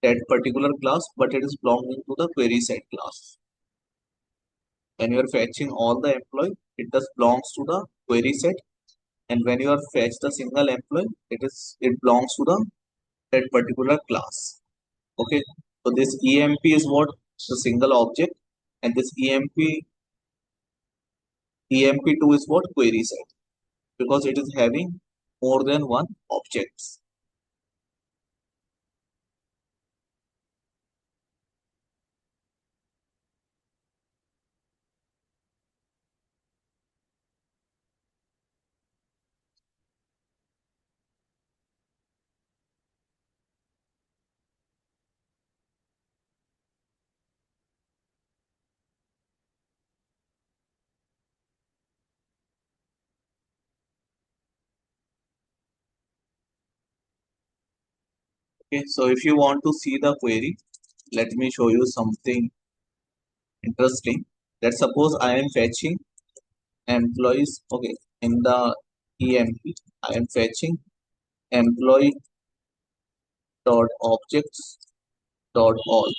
that particular class, but it is belonging to the query set class. When you are fetching all the employee, it just belongs to the query set. And when you are fetch the single employee, it belongs to the that particular class. Okay. So this EMP is what? The single object, and this EMP2 is what? Query set, because it is having more than one objects. Okay, so if you want to see the query, let me show you something interesting. Let's suppose I am fetching employees. Okay, in the EMP, I am fetching employee dot objects dot all.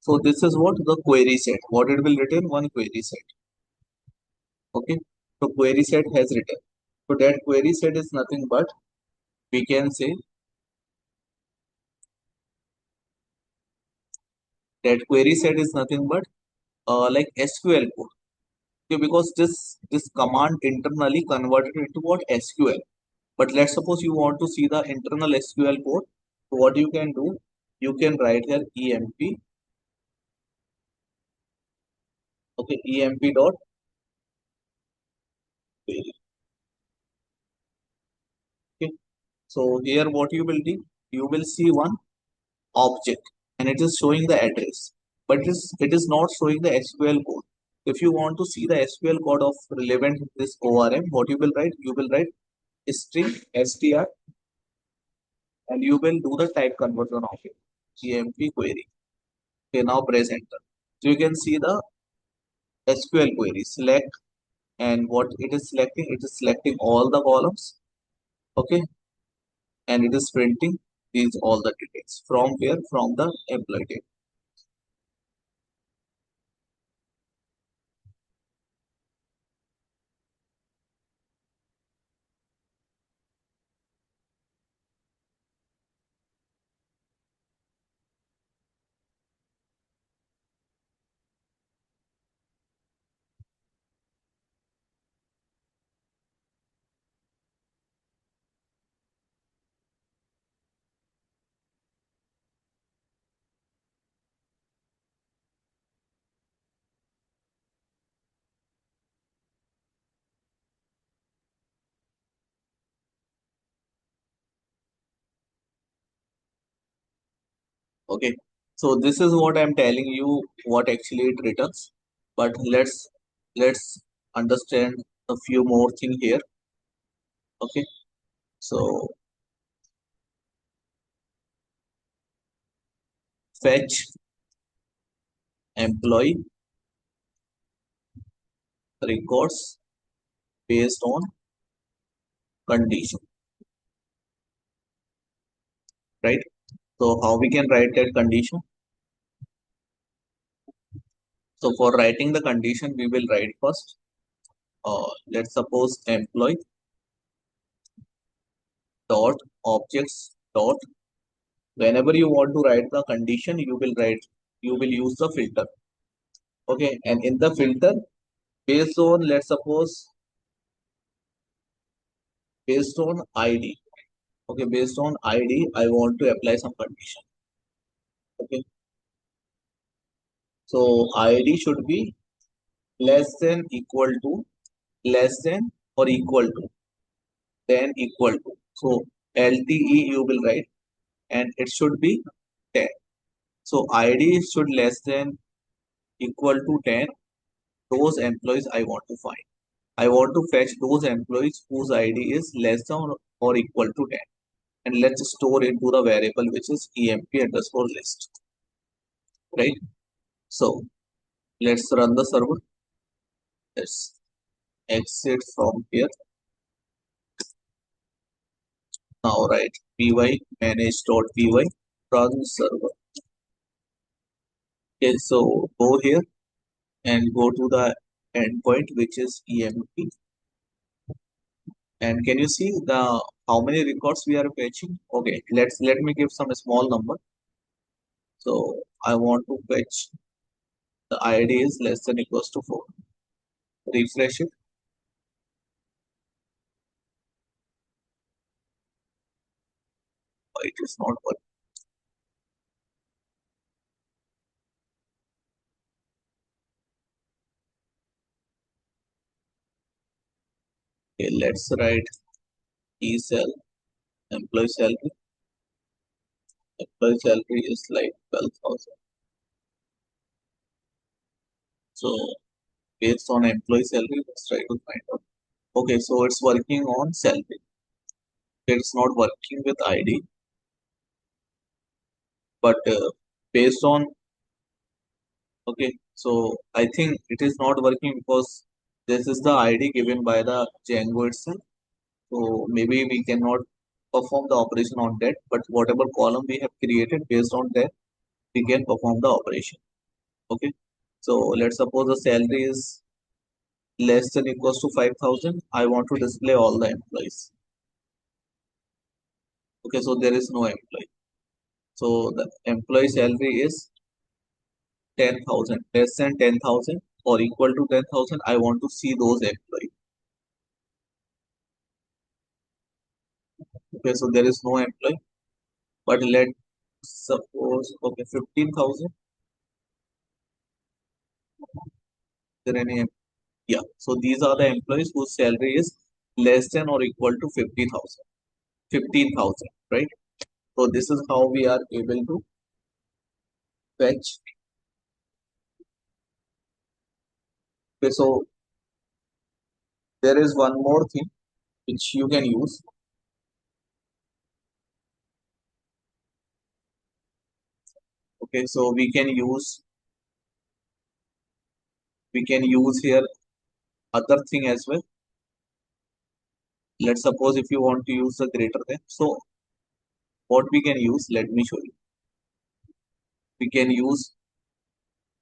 So this is what the query set. What it will return? One query set. Okay, so query set has written. So that query set is nothing but, we can say that query set is nothing but like SQL code. Okay, because this command internally converted into what? SQL. But let's suppose you want to see the internal SQL code. So what you can do, you can write here EMP. Okay, EMP dot query. Okay, so here what you will do, you will see one object and it is showing the address, but it is not showing the SQL code. If you want to see the SQL code of relevant this ORM, what you will write? You will write string str and you will do the type conversion of it. GMP query. Okay, now press enter. So you can see the SQL query. Select, and what it is selecting? It is selecting all the columns. Okay, and it is printing these all the details from where? From the employee table. Okay, so this is what I'm telling you what actually it returns. But let's understand a few more thing here. Okay, so fetch employee records based on condition, right? So how we can write that condition? So for writing the condition, we will write first. Let's suppose employee dot objects dot. Whenever you want to write the condition, you will use the filter. Okay, and in the filter, based on, let's suppose, based on ID. Okay, based on ID, I want to apply some condition. Okay, so ID should be less than equal to less than or equal to, then equal to. So LTE you will write and it should be 10. So ID should less than equal to 10. Those employees I want to find. I want to fetch those employees whose ID is less than or equal to 10. And let's store into the variable which is emp underscore list. Right? So let's run the server. Let's exit from here. Now write py manage.py run server. Okay, so go here and go to the endpoint which is emp. And can you see the how many records we are fetching? Okay, let me give some small number. So I want to fetch the ID is less than equals to 4. Refresh it. It is not working. Okay, let's write E cell employee salary. Employee salary is like 12,000. So based on employee salary, let's try to find out. Okay, so it's working on salary. It's not working with ID, but based on okay, so I think it is not working because this is the ID given by the Django itself. So maybe we cannot perform the operation on that, but whatever column we have created based on that, we can perform the operation. Okay. So let's suppose the salary is less than equals to 5,000. I want to display all the employees. Okay, so there is no employee. So the employee salary is 10,000, less than 10,000 or equal to 10,000. I want to see those employees. Okay, so there is no employee, but let suppose okay 15,000. There any yeah? So these are the employees whose salary is less than or equal to 50,000, 15,000, right? So this is how we are able to fetch. Okay, so there is one more thing which you can use. Okay, so we can use here other thing as well. Let's suppose if you want to use the greater than. So what we can use, let me show you. We can use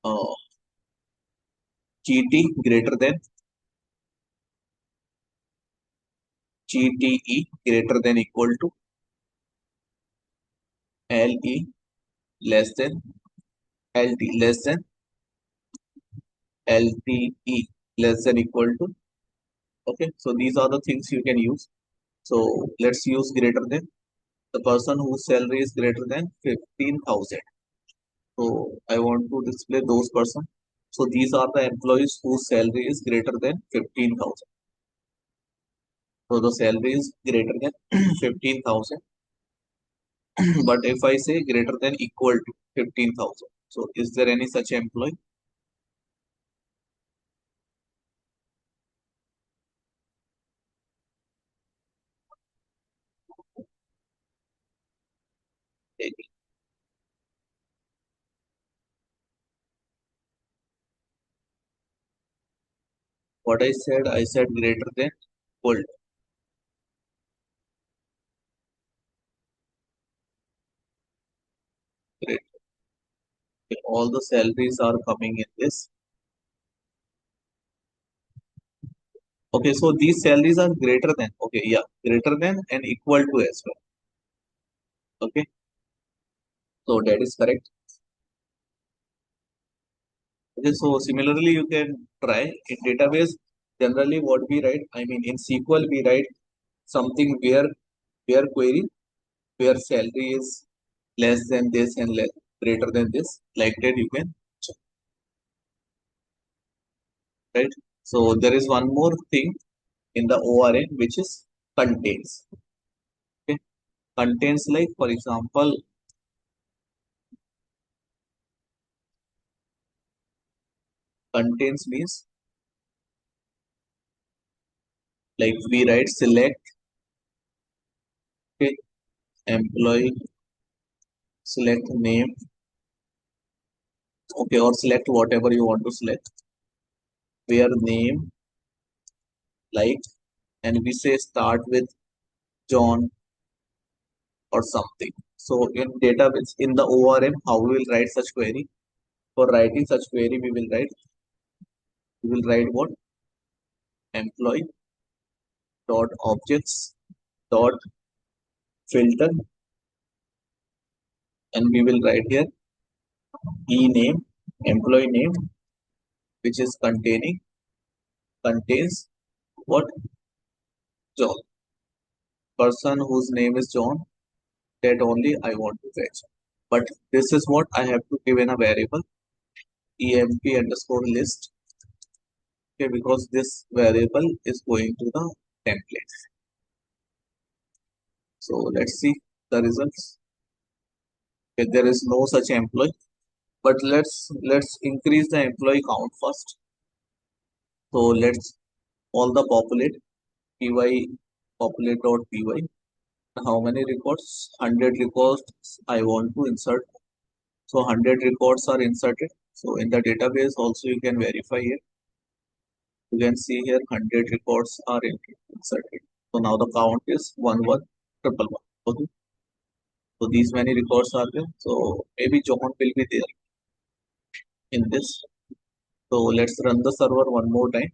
uh, GT greater than GTE greater than equal to LE less than LT less than LTE less than equal to. Okay, so these are the things you can use. So let's use greater than the person whose salary is greater than 15,000. So I want to display those person. So these are the employees whose salary is greater than 15,000. So the salary is greater than 15,000. But if I say greater than equal to 15,000, so is there any such employee? What I said greater than equal to. Great. Okay, all the salaries are coming in this. Okay, so these salaries are greater than. Okay, yeah, greater than and equal to as well. Okay, so that is correct. Okay, so similarly, you can try in database. Generally, what we write, I mean, in SQL, we write something where query where salary is less than this and less greater than this. Like that, you can check, right? So there is one more thing in the ORM which is contains. Okay. Contains, like for example, contains means like we write select, okay, employee, select name, okay, or select whatever you want to select, where name, like, and we say start with John or something. So in database, in the ORM, how we will write such query? For writing such query, we will write what? Employee dot objects dot filter, and we will write here e name, employee name, which is contains what? John. Person whose name is John, that only I want to fetch. But this is what I have to give in a variable emp underscore list, okay, because this variable is going to the template. So let's see the results. Okay, there is no such employee, but let's increase the employee count first. So let's all the populate py populate dot py. How many records? 100 records I want to insert. So 100 records are inserted. So in the database also you can verify it. You can see here 100 records are inserted. So now the count is 11111. Okay. So these many records are there. So maybe John will be there in this. So let's run the server one more time.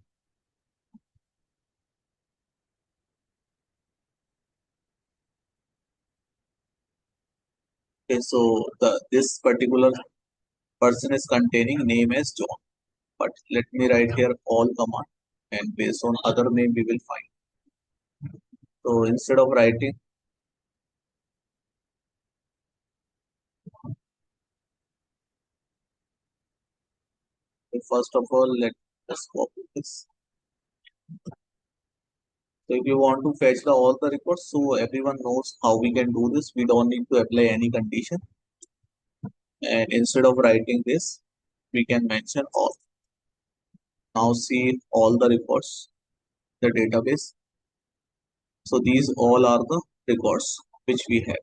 Okay, so this particular person is containing name as John. But let me write here all command, and based on other name we will find. So instead of writing, first of all, let us copy this. So if you want to fetch all the records, so everyone knows how we can do this. We don't need to apply any condition. And instead of writing this, we can mention all. Now see all the records, the database. So these all are the records which we have.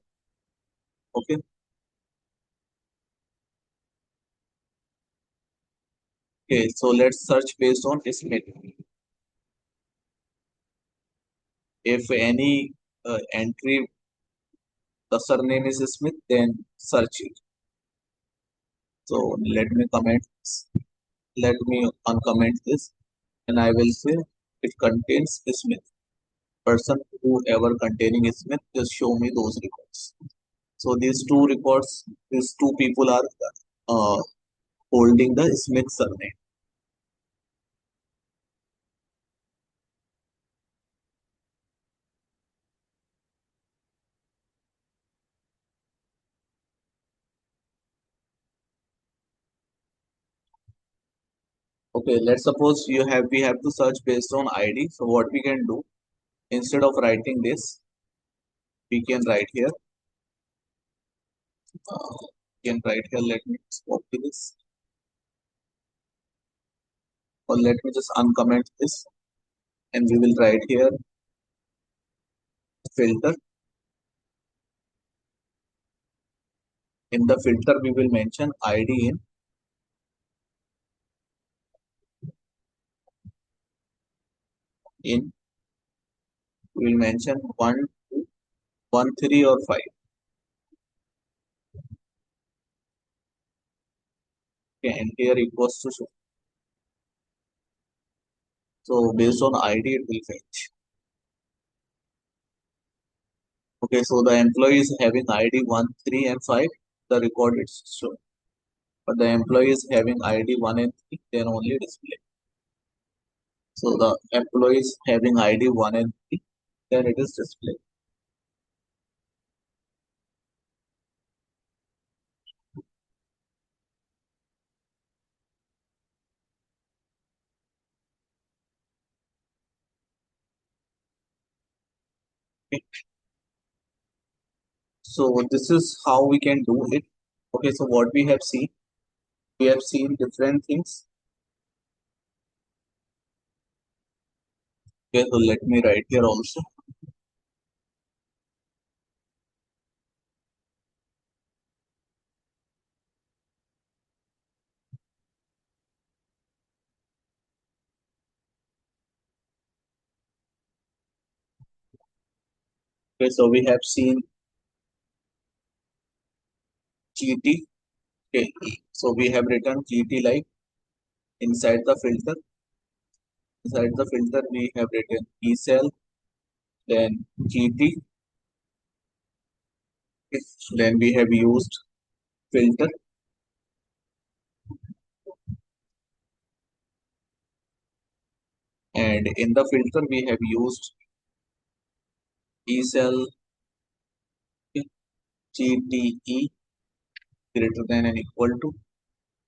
Okay. Okay. So let's search based on Smith. If any entry, the surname is Smith, then search it. So let me comment this. Let me uncomment this, and I will say it contains Smith. Person whoever containing Smith, just show me those records. So these two records, these two people are uh, holding the Smith surname. Okay, let's suppose we have to search based on ID. So what we can do, instead of writing this, we can write here. We can write here. Let me copy this, or let me just uncomment this, and we will write here filter. In the filter, we will mention ID in we will mention 1, 2, 1, 3 or 5. Okay, and here equals to show. So based on ID, it will fetch. Okay, so the employee is having ID 1, 3, and 5. The record is shown. But the employee is having ID 1 and 3, then only display. So the employee is having ID 1 and 3, then it is displayed. Okay. So this is how we can do it. Okay, so what we have seen different things. Okay, so let me write here also. Okay, so we have seen GT. Okay, so we have written GT like inside the filter. Inside the filter, we have written E cell, then GT. Okay, then we have used filter, and in the filter we have used E cell GTE greater than and equal to,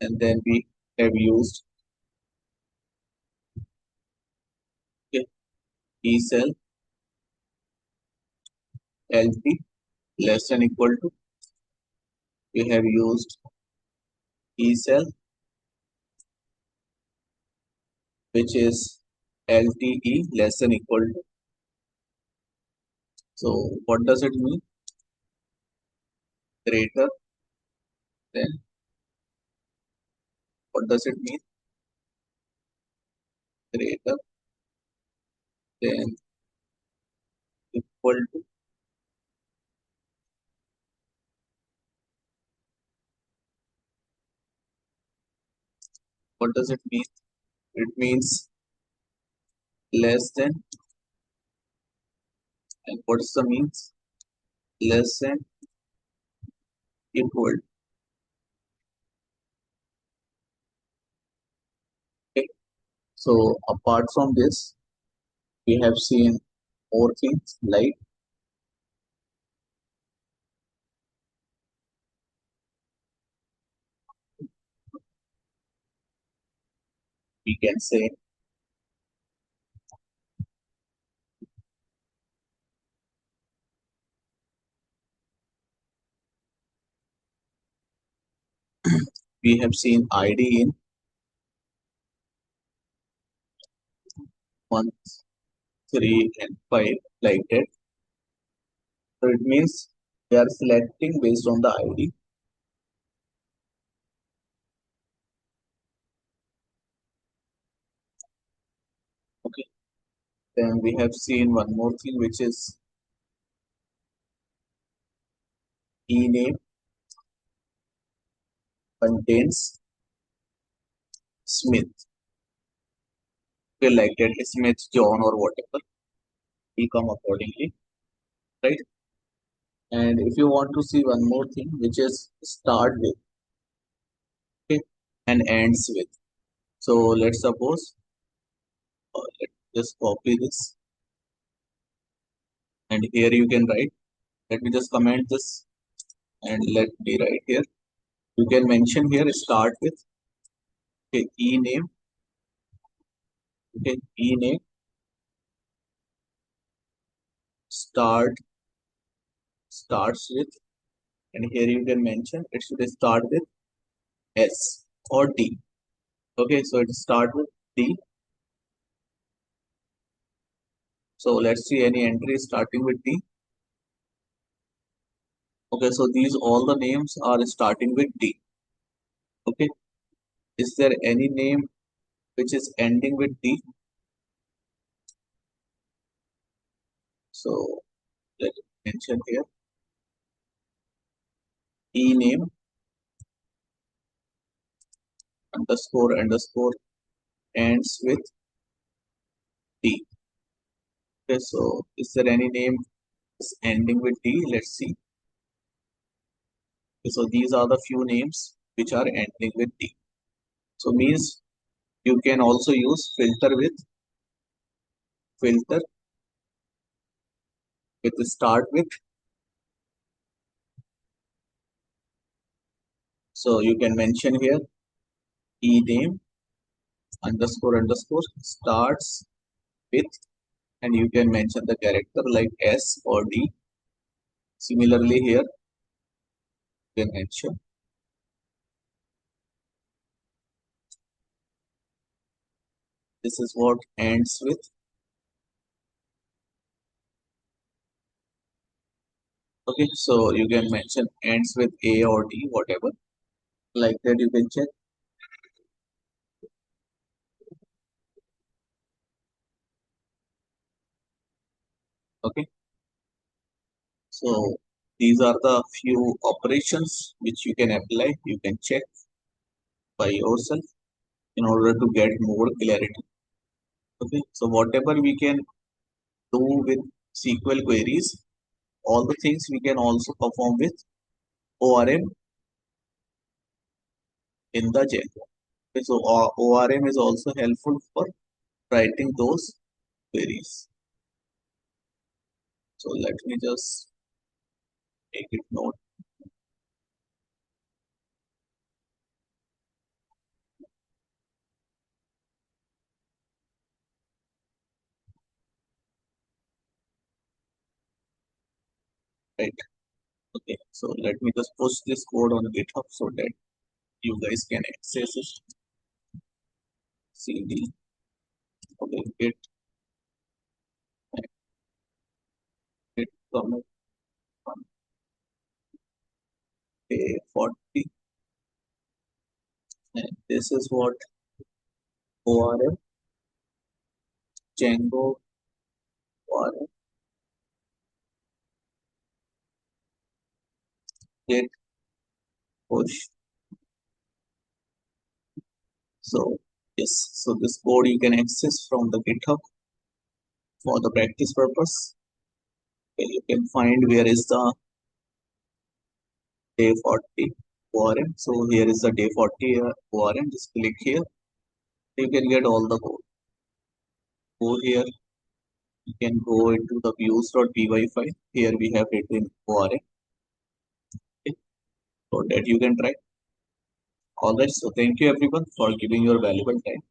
and then we have used okay, E cell LT less than equal to. We have used E cell which is LTE less than equal to. So what does it mean? Greater than. What does it mean? Greater than equal to. What does it mean? It means less than. And what's the means? Less than equal. Okay. So apart from this, we have seen more things like we can say we have seen ID in 1, 3, and 5 like that. So it means they are selecting based on the ID. Okay. Then we have seen one more thing which is ename contains Smith. Okay, like that Smith, John, or whatever will come accordingly, right? And if you want to see one more thing which is start with, okay, and ends with. So let's suppose let's just copy this, and here you can write. Let me just comment this and let me write here. You can mention here start with okay, ename, okay, ename start starts with, and here you can mention it should start with S or D. Okay, so it start with D. So let's see any entry starting with D. Okay, so these all the names are starting with D. Okay, is there any name which is ending with D? So let me mention here ename underscore underscore ends with D. Okay, so is there any name is ending with D? Let's see. Okay, so these are the few names which are ending with D. So means you can also use filter with start with. So you can mention here ename underscore underscore starts with and you can mention the character like S or D. Similarly here, you can mention this is what ends with. Okay, so you can mention ends with A or D, whatever. Like that you can check. Okay, so these are the few operations which you can apply. You can check by yourself in order to get more clarity. Okay, so whatever we can do with SQL queries, all the things we can also perform with ORM in the Django. Okay, so ORM is also helpful for writing those queries. So let me just make it note. Right. Okay. So let me just push this code on GitHub so that you guys can access it. CD. Okay. Git commit on day 40. And this is what ORM Django ORM git push. So yes. So this code you can access from the GitHub for the practice purpose. Okay, you can find where is the day 40 ORM. So here is the day 40 ORM. Just click here. You can get all the code. Go here. You can go into the views.py file. Here we have written ORM. Okay, so that you can try. Alright. So thank you everyone for giving your valuable time.